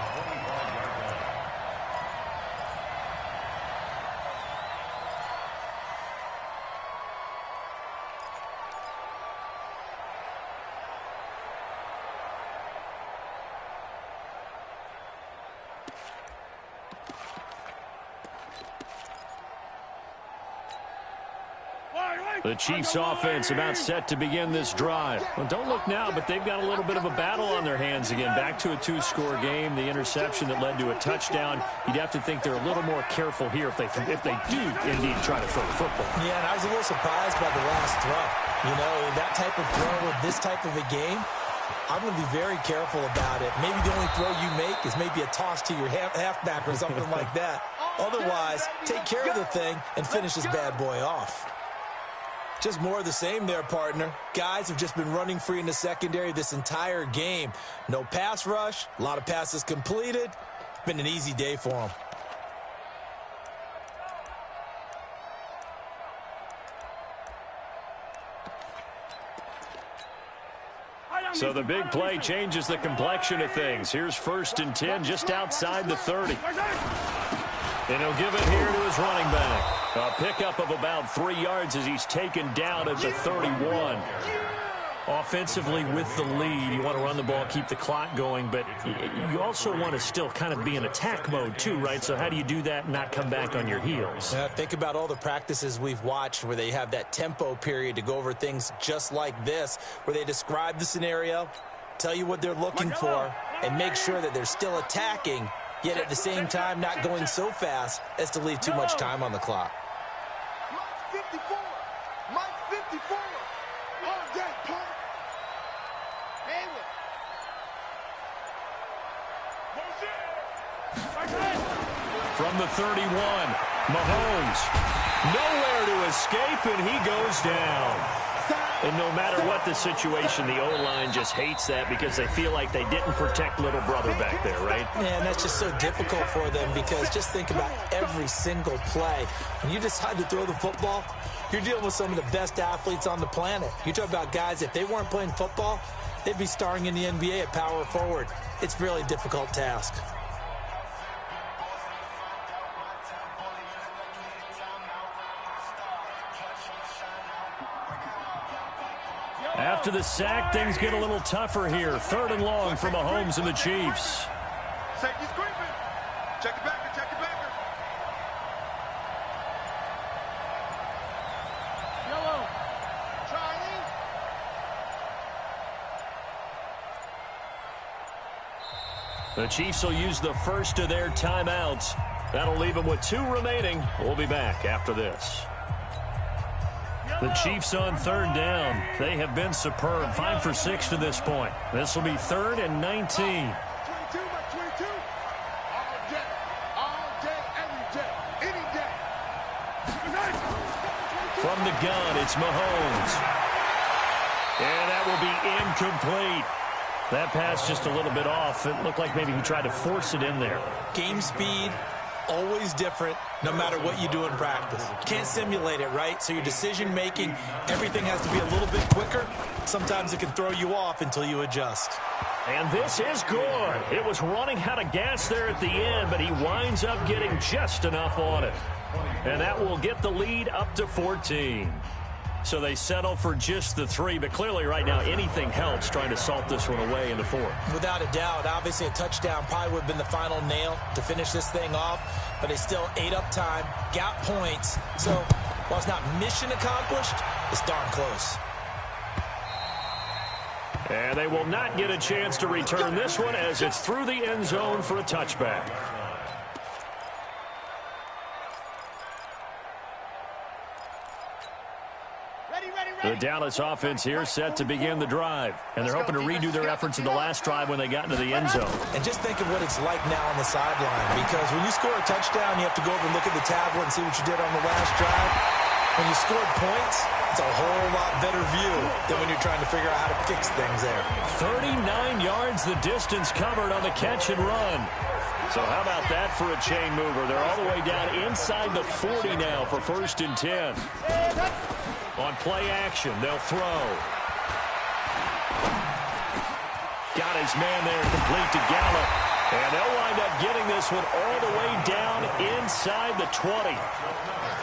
[SPEAKER 2] The Chiefs offense about set to begin this drive. Well, don't look now, but they've got a little bit of a battle on their hands again. Back to a 2-score game. The interception that led to a touchdown. You'd have to think they're a little more careful here if they do indeed try to throw the football.
[SPEAKER 4] Yeah, and I was a little surprised by the last throw. You know, that type of throw with this type of a game, I'm going to be very careful about it. Maybe the only throw you make is maybe a toss to your halfback or something like that. Otherwise, take care of the thing and finish this bad boy off. Just more of the same there, partner. Guys have just been running free in the secondary this entire game. No pass rush, a lot of passes completed. Been an easy day for them.
[SPEAKER 2] So the big play changes the complexion of things. Here's 1st and 10 just outside the 30. And he'll give it here to his running back. A pickup of about 3 yards as he's taken down at the 31. Offensively with the lead, you want to run the ball, keep the clock going, but you also want to still kind of be in attack mode too, right? So how do you do that and not come back on your heels?
[SPEAKER 4] Think about all the practices we've watched where they have that tempo period to go over things just like this, where they describe the scenario, tell you what they're looking for, and make sure that they're still attacking, yet at the same time not going so fast as to leave too much time on the clock.
[SPEAKER 5] Mike 54. Mike 54. All day, Park.
[SPEAKER 2] From the 31, Mahomes. Nowhere to escape, and he goes down. And no matter what the situation, the O-line just hates that because they feel like they didn't protect little brother back there, right?
[SPEAKER 4] Man, that's just so difficult for them because just think about every single play. When you decide to throw the football, you're dealing with some of the best athletes on the planet. You talk about guys, if they weren't playing football, they'd be starring in the NBA at power forward. It's a really difficult task.
[SPEAKER 2] After the sack, things get a little tougher here. 3rd and long for Mahomes and the Chiefs.
[SPEAKER 5] Safety's creeping. Check it back, check it back. Yellow. Charlie.
[SPEAKER 2] The Chiefs will use the first of their timeouts. That'll leave them with 2 remaining. We'll be back after this. The Chiefs on 3rd down. They have been superb. 5 for 6 to this point. This will be 3rd and 19.
[SPEAKER 5] 22 by 22. All day, every day, any day.
[SPEAKER 2] From the gun, it's Mahomes. And that will be incomplete. That pass just a little bit off. It looked like maybe he tried to force it in there.
[SPEAKER 4] Game speed, always different, no matter what you do in practice. Can't simulate it, right? So your decision-making, everything has to be a little bit quicker. Sometimes it can throw you off until you adjust.
[SPEAKER 2] And this is good. It was running out of gas there at the end, but he winds up getting just enough on it. And that will get the lead up to 14. So they settle for just the 3, but clearly right now anything helps trying to salt this one away in the 4th.
[SPEAKER 4] Without a doubt, obviously a touchdown probably would have been the final nail to finish this thing off, but they still ate up time, got points. So while it's not mission accomplished, it's darn close.
[SPEAKER 2] And they will not get a chance to return this one as it's through the end zone for a touchback. The Dallas offense here set to begin the drive. And they're hoping to redo their efforts in the last drive when they got into the end zone.
[SPEAKER 4] And just think of what it's like now on the sideline. Because when you score a touchdown, you have to go over and look at the tablet and see what you did on the last drive. When you scored points, it's a whole lot better view than when you're trying to figure out how to fix things there.
[SPEAKER 2] 39 yards the distance covered on the catch and run. So how about that for a chain mover? They're all the way down inside the 40 now for 1st and 10. On play action, they'll throw. Got his man there, complete to Gallup. And they'll wind up getting this one all the way down inside the 20.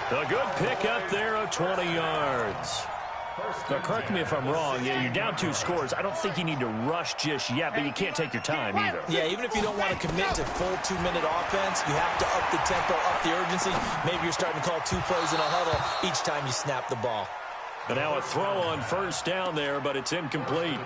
[SPEAKER 2] A good pickup there of 20 yards. Now, correct me if I'm wrong. Yeah, you're down 2 scores. I don't think you need to rush just yet, but you can't take your time either.
[SPEAKER 4] Yeah, even if you don't want to commit to full 2-minute offense, you have to up the tempo, up the urgency. Maybe you're starting to call 2 plays in a huddle each time you snap the ball.
[SPEAKER 2] And now a throw on 1st down there, but it's incomplete.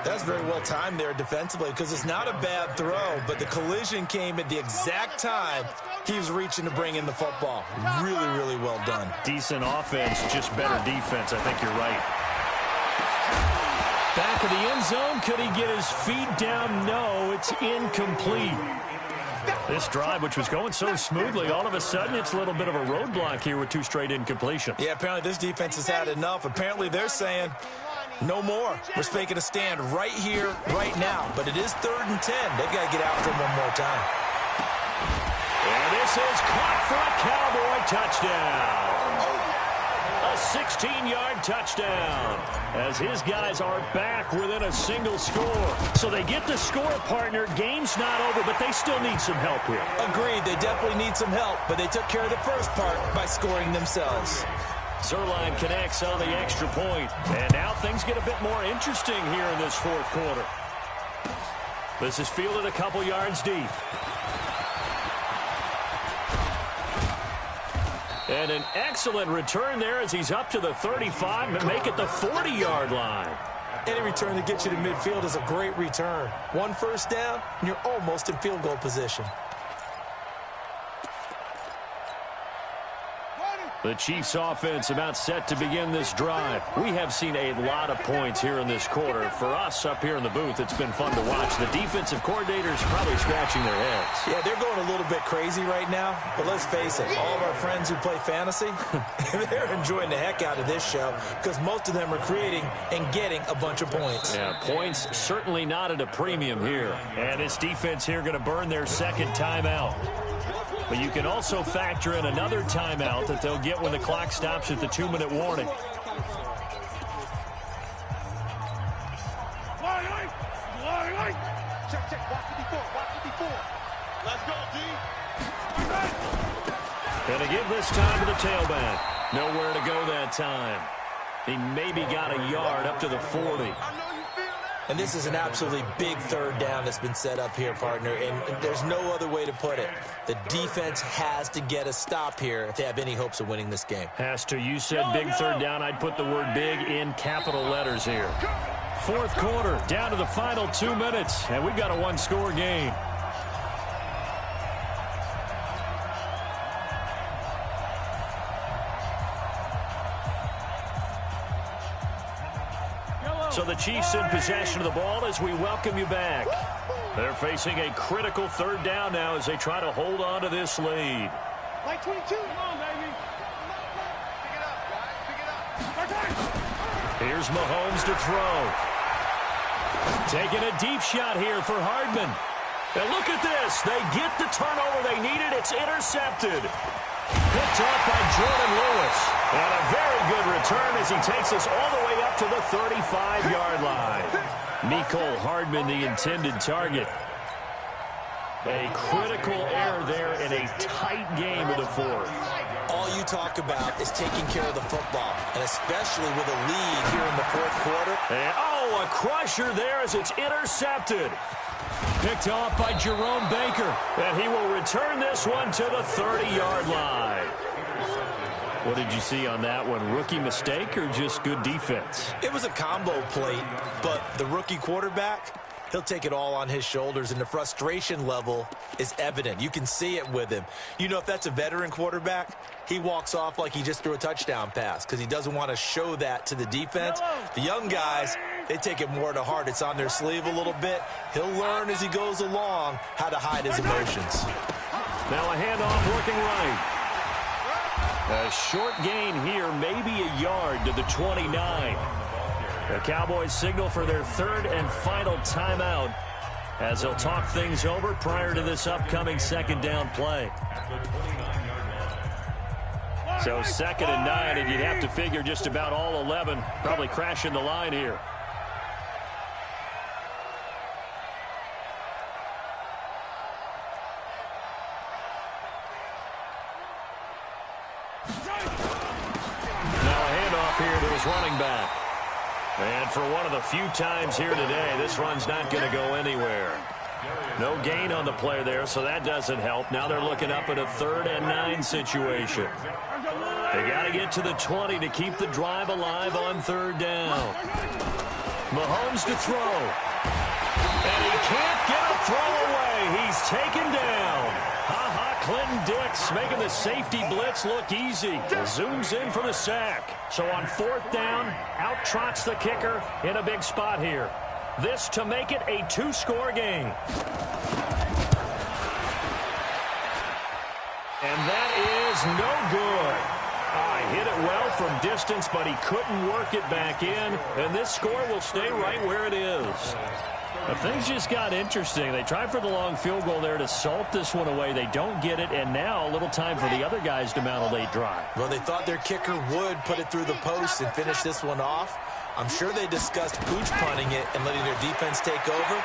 [SPEAKER 4] That's very well timed there defensively because it's not a bad throw, but the collision came at the exact time he was reaching to bring in the football. Really, really well done.
[SPEAKER 2] Decent offense, just better defense. I think you're right. Back of the end zone. Could he get his feet down? No, it's incomplete. This drive, which was going so smoothly, all of a sudden it's a little bit of a roadblock here with 2 straight incompletions.
[SPEAKER 4] Yeah, apparently this defense has had enough. Apparently they're saying no more. We're making a stand right here, right now. But it is 3rd and 10. They've got to get after him one more time.
[SPEAKER 2] And this is caught for a Cowboy touchdown. A 16-yard touchdown as his guys are back within a single score. So they get the score, partner. Game's not over, but they still need some help here.
[SPEAKER 4] Agreed. They definitely need some help, but they took care of the first part by scoring themselves.
[SPEAKER 2] Zerline connects on the extra point. And now things get a bit more interesting here in this 4th quarter. This is fielded a couple yards deep. And an excellent return there as he's up to the 35 and make it the 40-yard line.
[SPEAKER 4] Any return that gets you to midfield is a great return. 1 first down, and you're almost in field goal position.
[SPEAKER 2] The Chiefs offense about set to begin this drive. We have seen a lot of points here in this quarter. For us up here in the booth, it's been fun to watch. The defensive coordinators probably scratching their heads.
[SPEAKER 4] Yeah, they're going a little bit crazy right now. But let's face it, all of our friends who play fantasy, they're enjoying the heck out of this show because most of them are creating and getting a bunch of points.
[SPEAKER 2] Yeah, points certainly not at a premium here. And this defense here going to burn their 2nd timeout. But you can also factor in another timeout that they'll get when the clock stops at the 2-minute warning.
[SPEAKER 5] Check, check. Watch 54. Watch 54. Let's go, D.
[SPEAKER 2] And to give this time to the tailback. Nowhere to go that time. He maybe got a yard up to the 40.
[SPEAKER 4] And this is an absolutely big 3rd down that's been set up here, partner, and there's no other way to put it. The defense has to get a stop here if they have any hopes of winning this game.
[SPEAKER 2] Has to. You said big 3rd down. I'd put the word big in capital letters here. 4th quarter, down to the final 2 minutes, and we've got a 1-score game. So the Chiefs in possession of the ball as we welcome you back. They're facing a critical 3rd down now as they try to hold on to this lead.
[SPEAKER 5] Like 22. Come on, baby. Pick it up, guys. Pick it up.
[SPEAKER 2] Here's Mahomes to throw. Taking a deep shot here for Hardman. And look at this. They get the turnover they needed. It's intercepted. Picked off by Jordan Lewis. And a very good return as he takes us all the way up to the 35-yard line. Mecole Hardman, the intended target. A critical error there in a tight game of the fourth.
[SPEAKER 4] All you talk about is taking care of the football, and especially with a lead here in the fourth quarter.
[SPEAKER 2] And, a crusher there as it's intercepted. Picked off by Jerome Baker, and he will return this one to the 30-yard line. What did you see on that one? Rookie mistake or just good defense?
[SPEAKER 4] It was a combo plate, but the rookie quarterback, he'll take it all on his shoulders, and the frustration level is evident. You can see it with him. You know, if that's a veteran quarterback, he walks off like he just threw a touchdown pass because he doesn't want to show that to the defense. The young guys, they take it more to heart. It's on their sleeve a little bit. He'll learn as he goes along how to hide his emotions.
[SPEAKER 2] Now a handoff working right. A short gain here, maybe a yard to the 29. The Cowboys signal for their third and final timeout as they'll talk things over prior to this upcoming second down play. So 2nd and 9, and you'd have to figure just about all 11 probably crashing the line here. Now a handoff here to his running back. And for one of the few times here today, this run's not going to go anywhere. No gain on the play there, so that doesn't help. Now they're looking up at a 3rd and 9 situation. They got to get to the 20 to keep the drive alive on 3rd down. Mahomes to throw. And he can't get a throw away. He's taken down. Clinton Dix making the safety blitz look easy. Zooms in for the sack. So on 4th down, out trots the kicker in a big spot here. This to make it a 2-score game. And that is no good. Hit it well from distance, but he couldn't work it back in. And this score will stay right where it is. Things just got interesting. They tried for the long field goal there to salt this one away. They don't get it, and now a little time for the other guys to mount a late drive.
[SPEAKER 4] Well, they thought their kicker would put it through the post and finish this one off. I'm sure they discussed pooch punting it and letting their defense take over.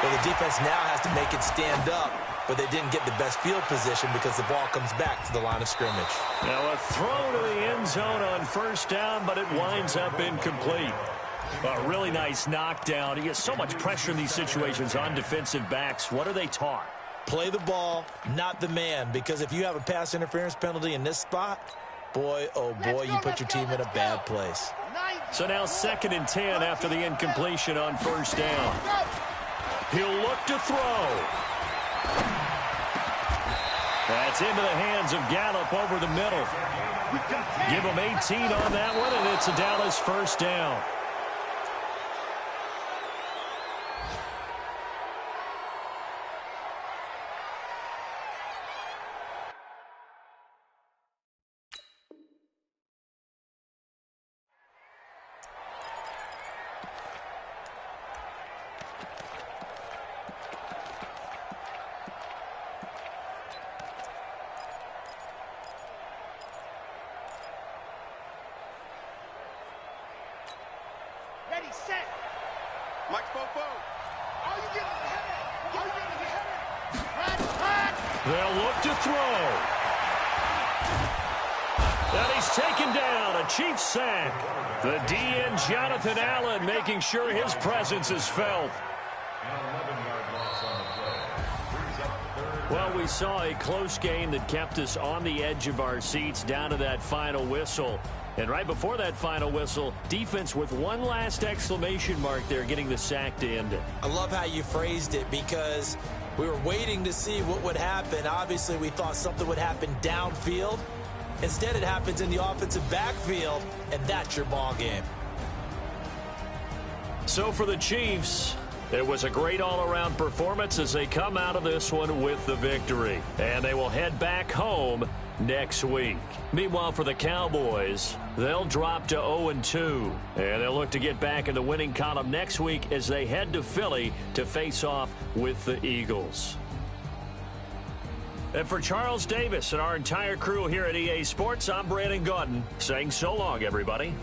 [SPEAKER 4] Well, the defense now has to make it stand up, but they didn't get the best field position because the ball comes back to the line of scrimmage.
[SPEAKER 2] Now a throw to the end zone on 1st down, but it winds up incomplete. A really nice knockdown. He gets so much pressure in these situations on defensive backs. What are they taught?
[SPEAKER 4] Play the ball, not the man, because if you have a pass interference penalty in this spot, boy, oh boy, you put your team in a bad place.
[SPEAKER 2] So now 2nd and 10 after the incompletion on 1st down. He'll look to throw. That's into the hands of Gallup over the middle. Give him 18 on that one, and it's a Dallas 1st down.
[SPEAKER 5] Ready, set. Mike Popo. Are you getting ahead? Are you getting ahead?
[SPEAKER 2] They'll look to throw. And he's taken down. A Chiefs sack. The DN Jonathan Allen making sure his presence is felt. Well, we saw a close game that kept us on the edge of our seats down to that final whistle. And right before that final whistle, defense with one last exclamation mark there, getting the sack to end it.
[SPEAKER 4] I love how you phrased it because we were waiting to see what would happen. Obviously, we thought something would happen downfield. Instead, it happens in the offensive backfield, and that's your ball game.
[SPEAKER 2] So for the Chiefs, it was a great all-around performance as they come out of this one with the victory. And they will head back home next week. Meanwhile, for the Cowboys, they'll drop to 0-2, and they'll look to get back in the winning column next week as they head to Philly to face off with the Eagles. And for Charles Davis and our entire crew here at EA Sports, I'm Brandon Gaudin saying so long, everybody.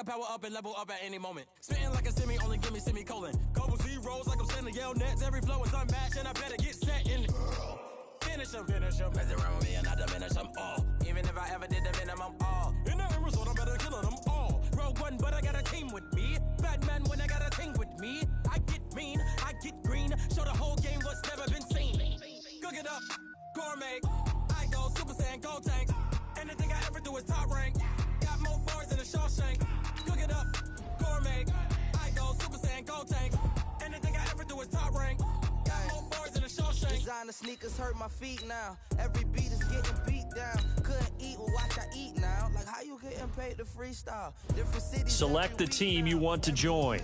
[SPEAKER 6] power up and level up at any moment. Spitting like a semi, only give me semicolon. Couple zeros like I'm sending yell nets. Every flow is unmatched and I better get set in. Finish them. Mess around with me and I diminish them all. Even if I ever did the minimum all. In the end result, I'm better killing them all. Rogue one, but I got a team with me. Batman when I got a team with me. I get mean, I get green. Show the whole game what's never been seen. Cook it up, gourmet. I go Super Saiyan, Gold Tank. Anything I ever do is top rank. Got more bars than a Shawshank. Cook it up, gourmet. I go Super Saiyan, Gold Tank. Anything I ever do is top rank. Got more bars than a Shawshank.
[SPEAKER 7] Designer sneakers hurt my feet now. Every beat is getting beat down. Couldn't eat, well watch I eat now. Like how you getting paid to freestyle? Different cities.
[SPEAKER 2] Select the team you want to join.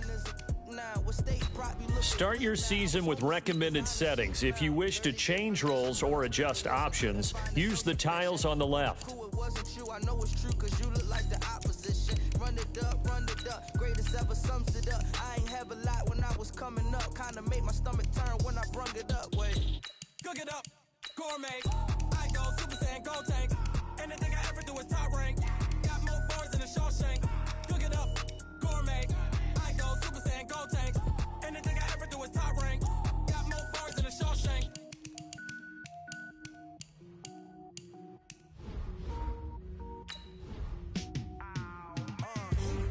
[SPEAKER 2] Start your season with recommended settings. If you wish to change roles or adjust options, use the tiles on the left.
[SPEAKER 7] I know it's true cause you look like the opposition. Run it up, greatest ever sums it up. I ain't have a lot when I was coming up. Kinda made my stomach turn when I brung it up. Wait.
[SPEAKER 6] Cook it up, gourmet. I go Super Saiyan, Gold Tank. Anything I ever do is top rank. Got more bars than a Shawshank. Cook it up, gourmet. I go Super Saiyan, Gold Tank. Anything I ever do is top rank. Got more bars than a Shawshank.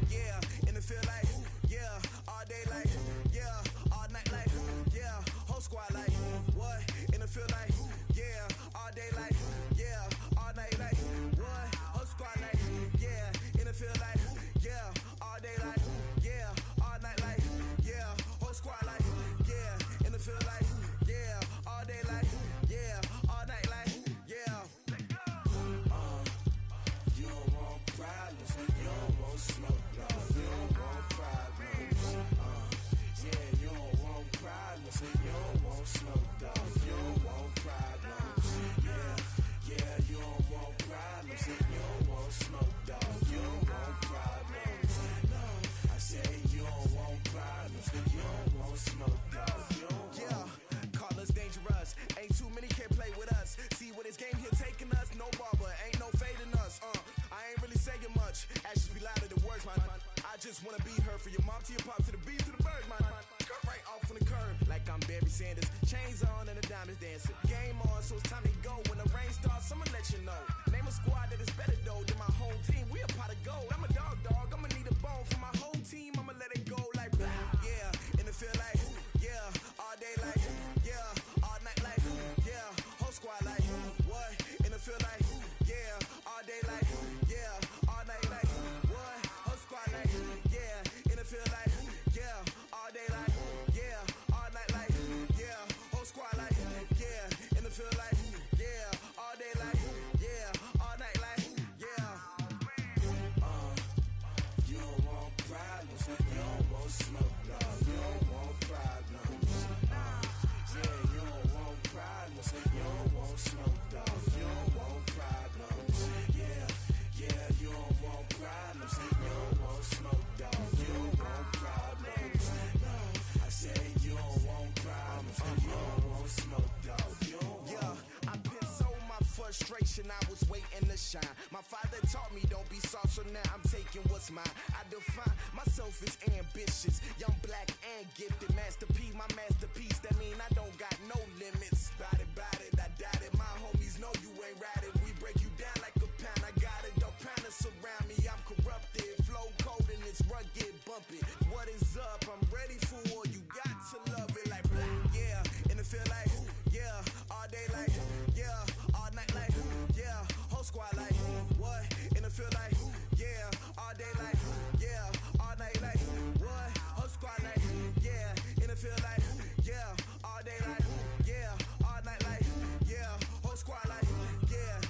[SPEAKER 1] Yeah, in the field like, yeah, all day like, yeah, all night like, yeah, whole squad like, what? In the field like, yeah, all day like, yeah, all night like, what? Whole squad like, yeah, in the field like, yeah, all day like, yeah, all night like, yeah, whole squad like, yeah, in the field like, yeah, all day like, yeah, all night like, yeah. You don't want problems, you don't want smoke, no, you don't want problems. Yeah, you don't want problems, you don't want smoke, dog, you don't want problems. Yeah, you don't want problems, you don't want smoke, dog, you don't want problems. No, I say you don't want problems, you don't want smoke, dog, you don't want. Yeah, call us dangerous, ain't too many can play with us. See what this game here taking us, no barber, ain't no fading us. I ain't really saying much, actions be louder than words, man. I just wanna be her for your mom to your pop to the beat to the bird, man. Cut right off on the curb, like I'm Barry Sanders. Chains on and the diamonds dancing. Game on, so it's time to go. When the rain starts, I'ma let you know. Name a squad that is better though than my whole team. We a pot of gold. I'm a dog, I'ma need a bone for my whole team. I'ma let it go like, yeah, in the field like, yeah, all day like, yeah, all night like, yeah, whole squad like, what? In the field like, yeah, all day like, yeah, all night like, what? Whole squad like, yeah, in the field like, yeah, all day like, yeah, all night like, yeah, whole squad like, yeah, in the field like, yeah, all day like, yeah, all night like, yeah. You don't want problems, you don't want smoke, no, you don't want problems. Yeah, you don't want problems, you don't want smoke, dog, you don't want problems. Yeah, you don't want problems, you don't want smoke, dog, you don't want problems. No, I say you don't want problems, you don't want smoke, dog, you don't want. Yeah, I pin so my frustration, I was waiting to shine. My father taught me don't be soft, so now I'm taking what's mine. I define myself as ambitious, young, black, and gifted. Masterpiece, my masterpiece, that mean I don't got no limits. Bout it, I doubt it. My homies know you ain't ratted. We break you down like a pound. I got it, don't pound us around me. I'm corrupted, flow cold and it's rugged, bumpy. What is up? I'm ready for war. You got to love it like black. Yeah, in the field like, yeah, all day like, yeah, all night like, yeah, whole squad like, what? In the field like, yeah, all day like, yeah, all night like, what? Whole squad like, yeah, in the field like, yeah, all day like, yeah, all night like, yeah, whole squad like, yeah,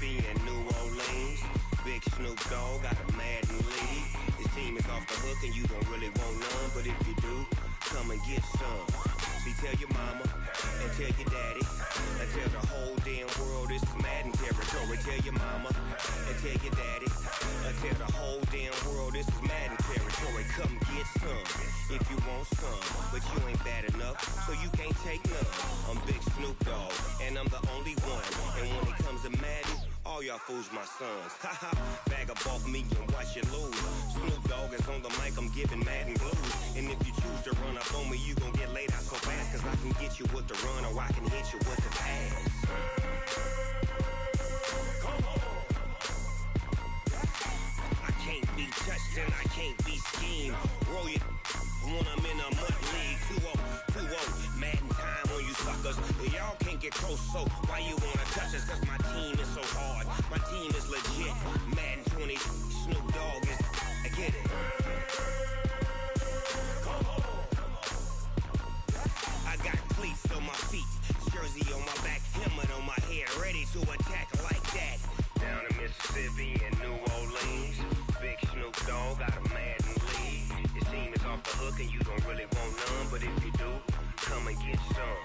[SPEAKER 8] Mississippi and New Orleans. Big Snoop Dogg got a Madden lead. His team is off the hook and you don't really want none, but if you do, come and get some. See, tell your mama and tell your daddy and tell the whole damn world this is Madden territory. Tell your mama and tell your daddy and tell the whole damn world this is Madden territory. Come get some if you want some, but you ain't bad enough, so you can't take none. I'm Big Snoop Dogg and I'm the only one, and when it comes to Madden, all y'all fools my sons. Haha, bag up off me and watch you lose. Snoop Dogg is on the mic, I'm giving Madden blues. And if you choose to run up on me, you gon' get laid out so fast, cause I can get you with the run or I can hit you with the pass. Come on. I can't be touched and I can't be schemed. Roll you when I'm in a mud league. 2-0, Madden time on you suckers. Y'all can't get close, so why you wanna touch us? Cause my team is so hard, my team is legit. Madden 20, Snoop Dogg is, I get it. Come on. I got cleats on my feet, jersey on my back, helmet on my head, ready to attack like that. Down in Mississippi and New Orleans, Big Snoop Dogg got a Madden lead. His team is off the hook and you don't really want none, but if you do, come and get some.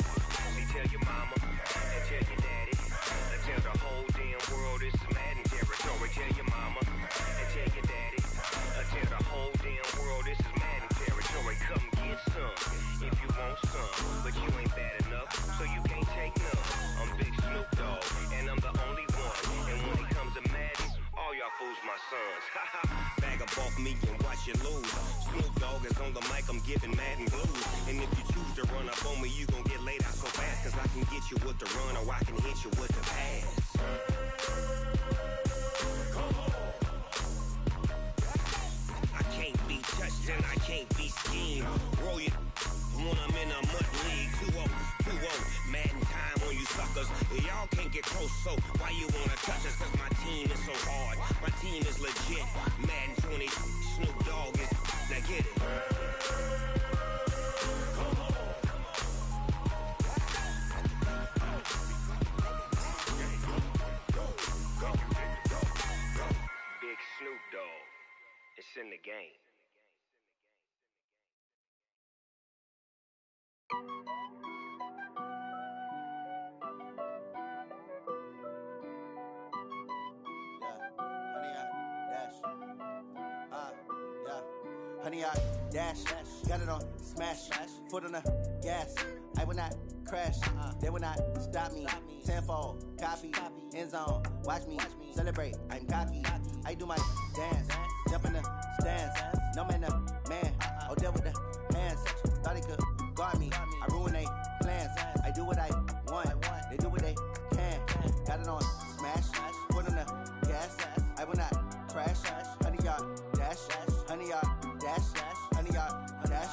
[SPEAKER 8] See, tell your mama and tell your daddy and tell the whole damn world this is Madden territory. Tell your mama and tell your daddy and tell the whole damn world this is Madden territory. Come get some if you want some, but you ain't bad enough, so you can't take none. I'm Big Snoop Dogg and I'm the only one, and when it comes to Madden, all y'all fools my sons. Haha, bag up off me and watch you lose. Snoop Dogg is on the mic, I'm giving Madden blues. And if you choose to run up on me, you gon' get laid out so fast, cause I can get you with the run or I can hit you with the pass. Come on. I can't be touched and I can't be schemed. Roll you when I'm in a mud league. 2-0, Madden time on you suckers. Y'all can't get close, so why you wanna touch us? Cause my team is so hard, my team is legit. Madden 20, Snoop Dogg is, now get it. Come on. Big Snoop Dogg, it's in the game.
[SPEAKER 9] Honey, I dash, got it on smash, foot on the gas. I will not crash, they will not stop me. Tenfold, copy, end zone, watch me celebrate. I'm cocky, I do my dance, jump in the stands. No man, the man, oh, deal with the hands. Thought he could guard me, I ruin they plans. I do what I want, they do what they can. Got it on smash, foot on the gas. I will not crash, honey, y'all dash, honey, y'all dash, honey, y'all dash,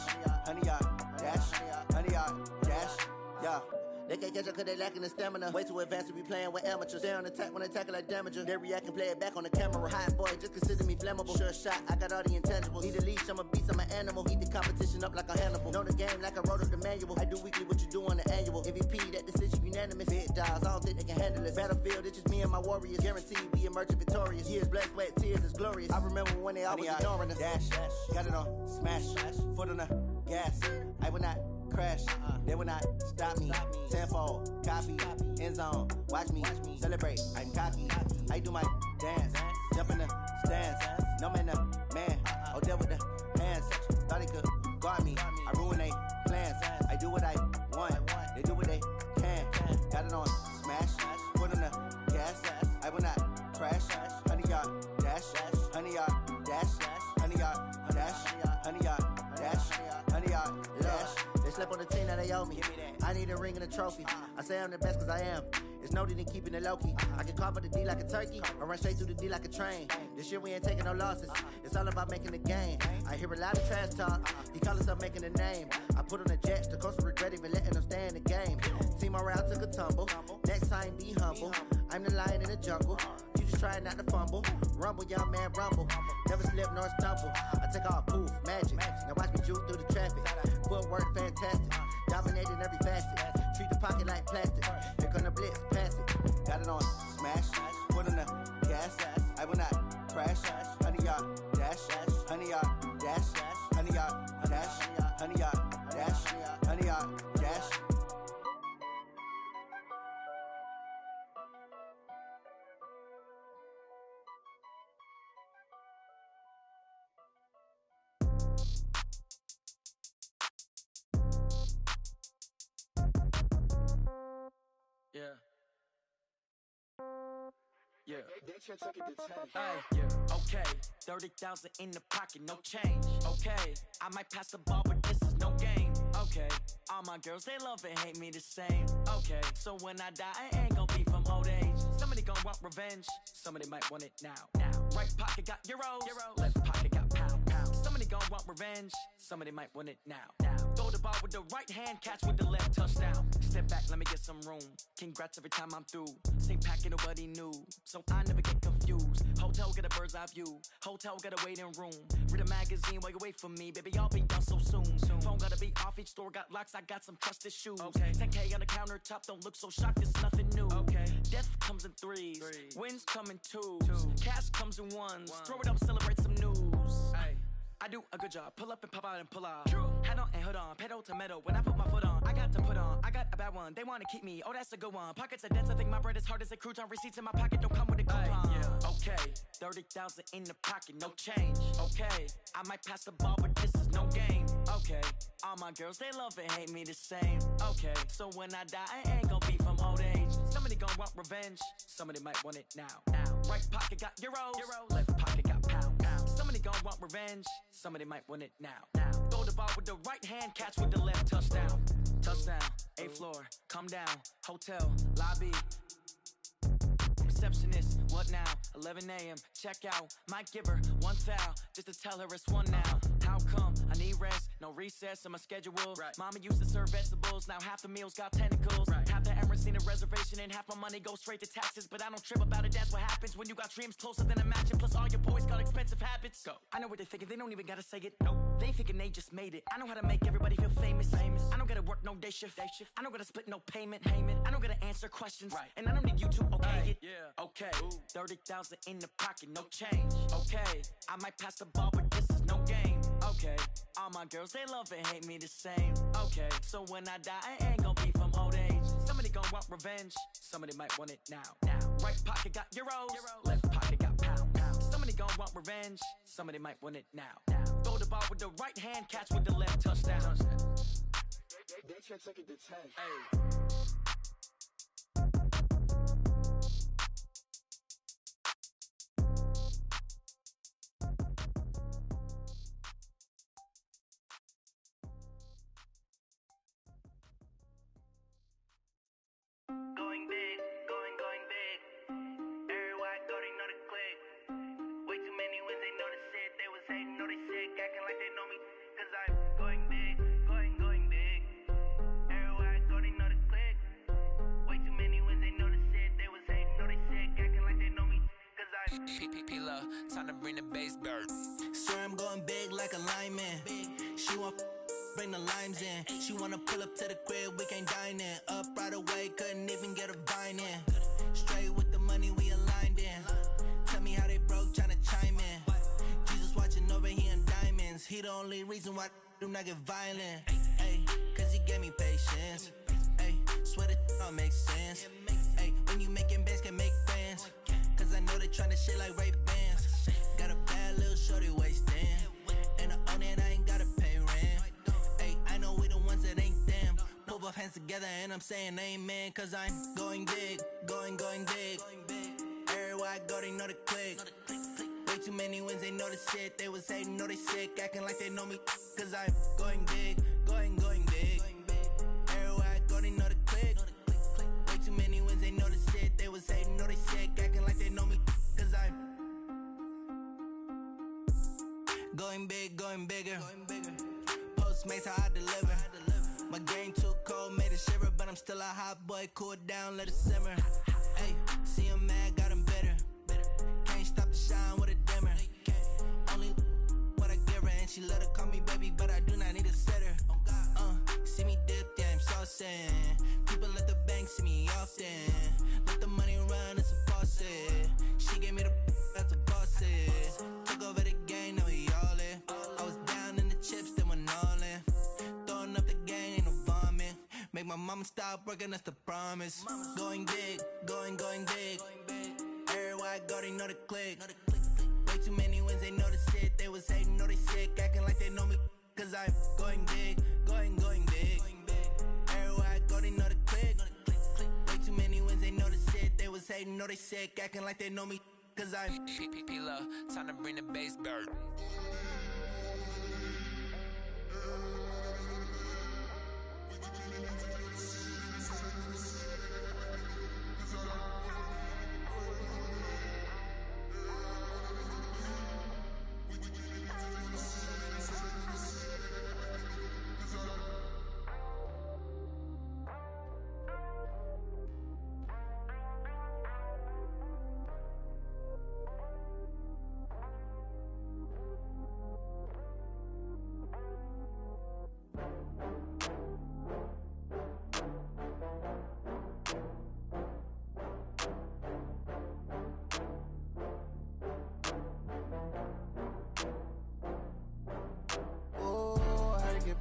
[SPEAKER 9] honey, y'all dash, honey, y'all dash, yeah. They can't catch up cause they lacking the stamina. Way too advanced to be playing with amateurs. They on attack when they tackle like damager. They react and play it back on the camera. Hot boy, just consider me flammable. Sure shot, I got all the intangibles. Need a leash, I'm a beast, I'm an animal. Heat the competition up like a Hannibal. Know the game like I wrote up the manual. I do weekly what you do on the annual. MVP, that decision unanimous. Big dogs, I don't think they can handle it. Battlefield, it's just me and my warriors. Guaranteed we emerge victorious. Years, blood, sweat, tears, is glorious. I remember when they always ignoring us. Dash, got it on smash, foot on the gas. I will not crash, they will not stop me. Tenfold, copy, end zone, watch me celebrate. I'm cocky, I do my dance, jump in the stands. No man, the man, oh, deal with the hands. Thought he could guard me, I ruin they plans. I do what I want, they do what they can. Got it on smash, foot on the gas. I will not crash, honey, y'all dash, honey, y'all dash, honey, y'all dash, honey, y'all dash, honey, y'all dash. They slept on the team that they owe me. I need a ring and a trophy. I say I'm the best cause I am. It's no need in keeping it low key. I can carve up the D like a turkey, or run straight through the D like a train. This year we ain't taking no losses. It's all about making the game. I hear a lot of trash talk. He call himself making a name. I put on the Jets. The coach will regret even letting them stay in the game. Team around took a tumble. Next time be humble. I'm the lion in the jungle. You just try not to fumble. Rumble, young man, rumble. Never slip nor stumble. I take off, poof, magic. Now watch me juke through the traffic. Footwork fantastic. Dominating every facet. Treat the pocket like plastic. Here come the blitz, pass it. Got it on smash, foot on the gas. I will not crash. 100-yard dash. 100-yard dash. 100-yard dash. 100-yard dash. 100-yard dash.
[SPEAKER 6] Yeah. Yeah. Hey, yeah. Okay. 30,000 in the pocket, no change. Okay. I might pass the ball, but this is no game. Okay. All my girls, they love and hate me the same. Okay. So when I die, I ain't gon' be from old age. Somebody gon' want revenge. Somebody might want it now. Right pocket got euros. Left pocket got pound. Somebody gon' want revenge. Somebody might want it now. Throw the ball with the right hand, catch with the left, touchdown. Step back, let me get some room. Congrats every time I'm through. Same packet, nobody knew. So I never get confused. Hotel get a bird's eye view. Hotel get a waiting room. Read a magazine while you wait for me. Baby, I'll be done so soon. Phone gotta be off, each store got locks. I got some trusted shoes. 10K on the countertop, don't look so shocked, it's nothing new. Death comes in threes. Wins come in twos. Cash comes in ones. Throw it up, celebrate some news. I do a good job. Pull up and pop out and pull out. Head on and hood on. Pedal to metal. When I put my foot on, I got to put on. I got a bad one. They want to keep me. Oh, that's a good one. Pockets are dense. I think my bread is hard as a crouton. Receipts in my pocket don't come with a coupon. Okay. 30,000 in the pocket. No change. Okay. I might pass the ball, but this is no game. Okay. All my girls, they love and hate me the same. Okay. So when I die, I ain't gonna be from old age. Somebody gonna want revenge. Somebody might want it now. Right pocket got euros. Left pocket got pound. Somebody gonna want revenge. Somebody might want it now. Throw the ball with the right hand, catch with the left, touchdown. Touchdown, 8th floor, come down, hotel, lobby. Receptionist, what now? 11 a.m., check out. Might give her one foul, just to tell her it's one now. How come? I need rest, no recess in my schedule. Mama used to serve vegetables, now half the meals got tentacles. Half the Emirates need a reservation and half my money goes straight to taxes. But I don't trip about it, that's what happens when you got dreams closer than a match. And plus all your boys got expensive habits. Go. I know what they're thinking, they don't even gotta say it. Nope. They thinking they just made it. I know how to make everybody feel famous. I don't gotta work no day shift. I don't gotta split no payment. I don't gotta answer questions. And I don't need you to okay it. Okay, 30,000 in the pocket, no change. Okay, I might pass the ball, but this is no game. Okay, all my girls, they love and hate me the same. Okay, so when I die, I ain't gonna be from old age. Somebody gonna want revenge. Somebody might want it now. Right pocket got euros. Left pocket got pound. Somebody gonna want revenge. Somebody might want it now. Throw the ball with the right hand, catch with the left, touchdown.
[SPEAKER 5] They can't take it to 10.
[SPEAKER 8] Going big, going big. Everywhere I go, they know the click. Way too many wins, they know the shit. They was hating, know they sick, acting like they know me. Cause I'm going big, going big. Everywhere I go, they know the click. Way too many wins, they know the shit. They was hating, know they sick, acting like they know me. Cause I'm
[SPEAKER 7] P-P-P-Love, time to bring the bass bird.
[SPEAKER 9] Swear I'm going big like a lineman. She want bring the limes in. She wanna pull up to the crib, we can't dine in. Up right away, couldn't even get a vine in. Straight with the money we aligned in. Tell me how they broke, tryna chime in. Jesus watching over here in diamonds. He the only reason why I do not get violent. Ay, cause he gave me patience. Ay, swear that all makes sense. Ay, when you making bands, can make friends. Cause I know they tryna shit like Ray-Bans. Got a bad little shorty wasting. And I own it, I ain't gotta pay rent. Ay, I know we the ones that ain't them. Pull both hands together and I'm saying amen. Cause I'm going big, going big. Everywhere I go, they know the click. Way too many wins, they know the shit. They was hating, know they sick, acting like they know me. Cause I'm going big, going big. Everywhere I go, they know the click. Way too many wins, they know the shit. They was hating, know they sick, acting like they know me. Cause I'm going big, going bigger. Postmates how I deliver. My game too cold, made it shiver, but I'm still a hot boy. Cool it down, let it simmer. Hey, see him mad, got him bitter. Can't stop the shine with a dimmer. Only what I give her, and she let her call me baby, but I do not need a sitter. See me dip, yeah, I'm saucing. People at the bank see me often. Let the money run, it's a faucet.
[SPEAKER 7] She gave me the that's a boss it. Took over the game, now we all in. I was down in the chips, then went all in. Throwing up the gang, ain't no vomit. Make my mama stop working, that's the promise. Going big, going big. Everywhere I go, they know the click. Way too many wins, they know the shit. They was hating, know they sick, acting like they know me. Cause I'm going big, going big. Everywhere I go, they know the click. Way too many wins, they know the shit. They was hating, know they sick, acting like they know me. Cause I'm P-Lo, time to bring the bass back.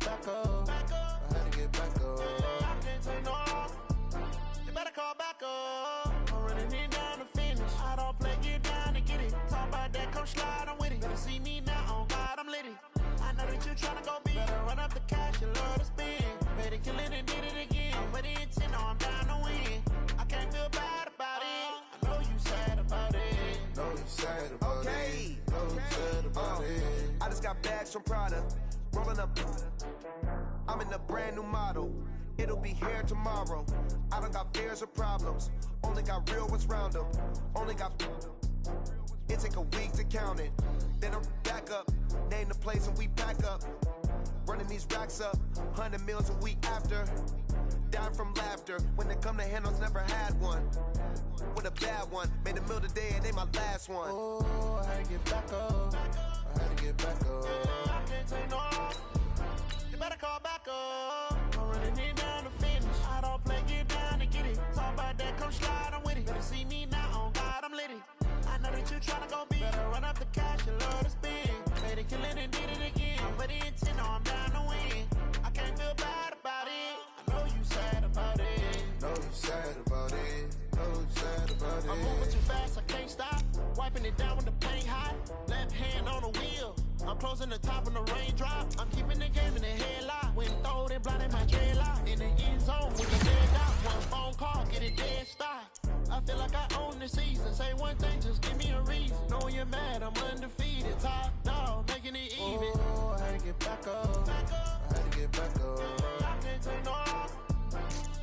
[SPEAKER 1] Back up. I had to get back up. I can't take no loss. You better call back up. I'm running it down to finish. I don't play, get down to get it. Talk about that, come slide, I'm with it. Better see me now, on God, I'm litty. I know that you tryna go big. Better run up the cash, you love to spend. Better kill it and did it again. But the intent, no, I'm down to win. I can't feel bad about it. I know you sad about it.
[SPEAKER 10] Know you sad about it. Know you sad about it.
[SPEAKER 11] I just got bags from Prada. Rolling up, I'm in a brand new model. It'll be here tomorrow. I don't got fears or problems. Only got real ones round them. Only got. It take a week to count it. Then I'm back up. Name the place and we pack up. Running these racks up. 100 meals a week after. Down from laughter. When they come to handles, never had one. With a bad one. Made a meal today and ain't my last one.
[SPEAKER 1] Oh, I had to get back up. I had to get back up. I can't take no loss. You better call back up. I'm running it down to finish. I don't play, get down to get it. Talk about that, come slide, I'm with it. Better see me now, on God, I'm litty. I know that you tryna go big. Better run up the cash, you love to spend. Made it, kill it, and did it again. But the intent, no, I'm down to win. I can't feel bad about it. I know you sad about it.
[SPEAKER 10] Know you sad about it. Know you sad about it.
[SPEAKER 1] I'm moving too fast, I can't stop. Wiping it down with the paint hot. Left hand on the wheel. I'm closing the top when the raindrop. I'm keeping the game in the headlock. When throwed and blinded my dreadlock. In the end zone with the dead dot. One phone call, get it dead stop. I feel like I own the season. Say one thing, just give me a reason. Knowing you're mad, I'm undefeated. Top dog, making it even. Oh, I had to get back up. I had to get back up. I can't take no loss.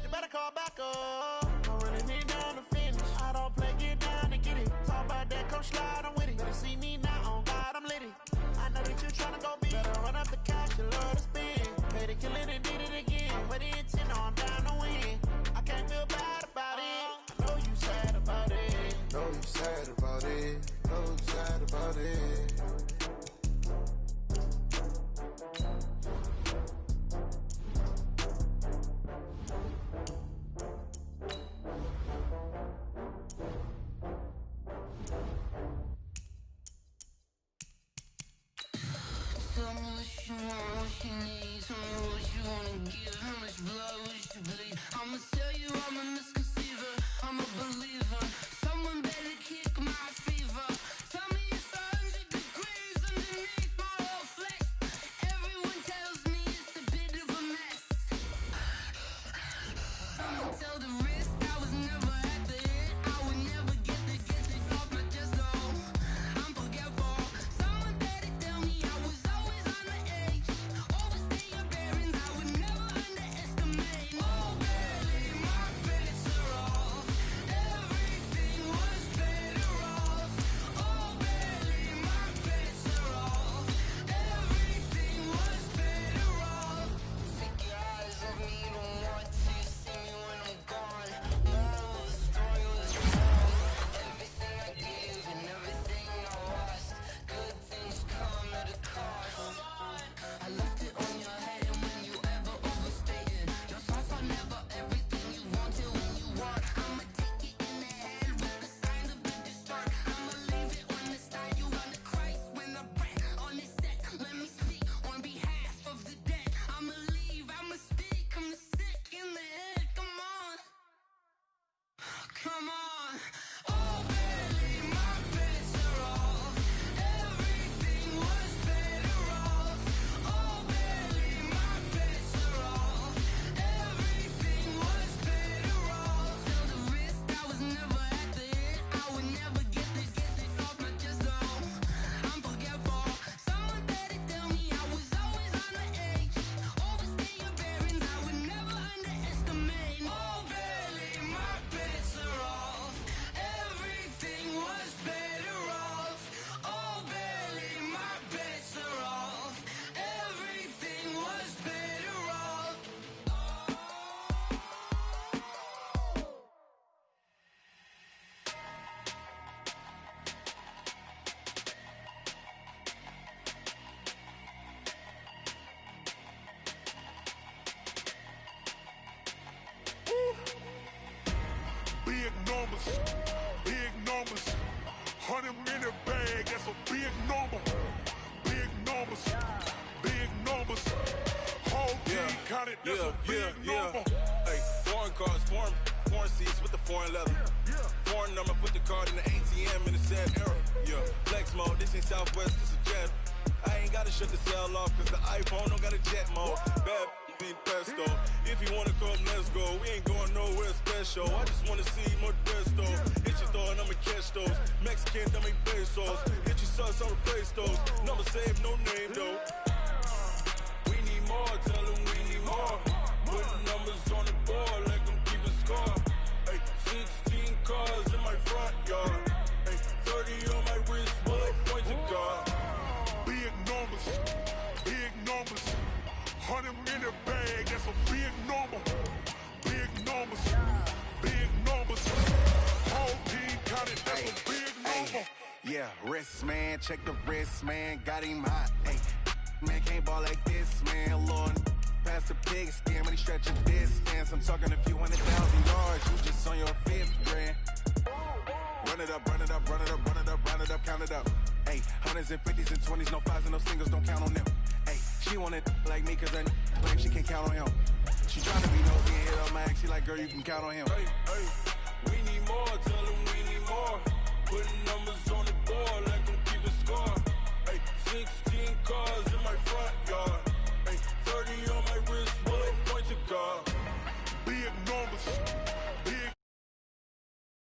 [SPEAKER 1] You better call back up. I'm running it down to finish. I don't play, get down to get it. Talk about that, come slide, I'm with it. Better see me now, on God, I'm litty. I know that you tryna go big. Better run up the cash, you love to spend. Made it, kill it, and did it again. But the intent, no, I'm down to win. I can't feel bad about it. I know you sad about it.
[SPEAKER 10] Know you sad about it. Know you sad about it.
[SPEAKER 12] Tell me what you want, what you need. Tell me what you wanna give.
[SPEAKER 7] Come on. Oh, barely, my bets are off. Everything was better off. Oh, barely, my bets are off. Everything was better off. Till the risk, I was never at the hit. I would never get this off my chest, though. I'm forgetful. Someone better tell me I was always on the edge. Overstay your bearings, I would never underestimate. Oh, barely, my bets are off. Everything was better off. Oh, barely, my bets are off. Everything was better off.
[SPEAKER 5] Big numbers, big numbers. 100 in the bag, that's a big number. Big numbers, big numbers. Whole team counted, that's a big number.
[SPEAKER 12] Hey, foreign cars, foreign seats with the foreign leather. Foreign number, put the card in the ATM in the sad era. Yeah, flex mode, this ain't Southwest, this a jet. I ain't gotta shut the cell off, cause the iPhone don't got a jet mode. Bad being pesto. If you wanna come, let's go. We ain't going nowhere special. I just wanna see more Modesto. Hit your thought, I'ma catch those. Mexican, dummy pesos. Hit your sus, I'll replace those. Number saved, no name though. We need more, tell them we need more. Putting numbers on the board, like them keep a score. Hey, 16 cars in my front yard. Hey, 30 on my wrist, while I point to God.
[SPEAKER 5] Big numbers, big numbers. 100 in the bag, that's a big number. Big numbers, big numbers. Whole team counted, that's a big number.
[SPEAKER 13] Yeah, wrist man, check the wrist man, got him hot. Ay, man can't ball like this, man. Lord, past the pig skin when he stretch a distance. I'm talking a few 100,000 yards, you just on your fifth grand. Run it up, run it up, run it up, run it up, run it up, count it up. Ay, hundreds and 50s and 20s, no fives and no singles, don't count on them. Ay, she want it like me, cause that like she can't count on him. She tryna be nosy and hit up my ex, she like, girl, you can count on him.
[SPEAKER 12] Hey, hey, we need more, tell them we need more. Putting numbers on the board, like them keep a score. Hey, 16 cars in my front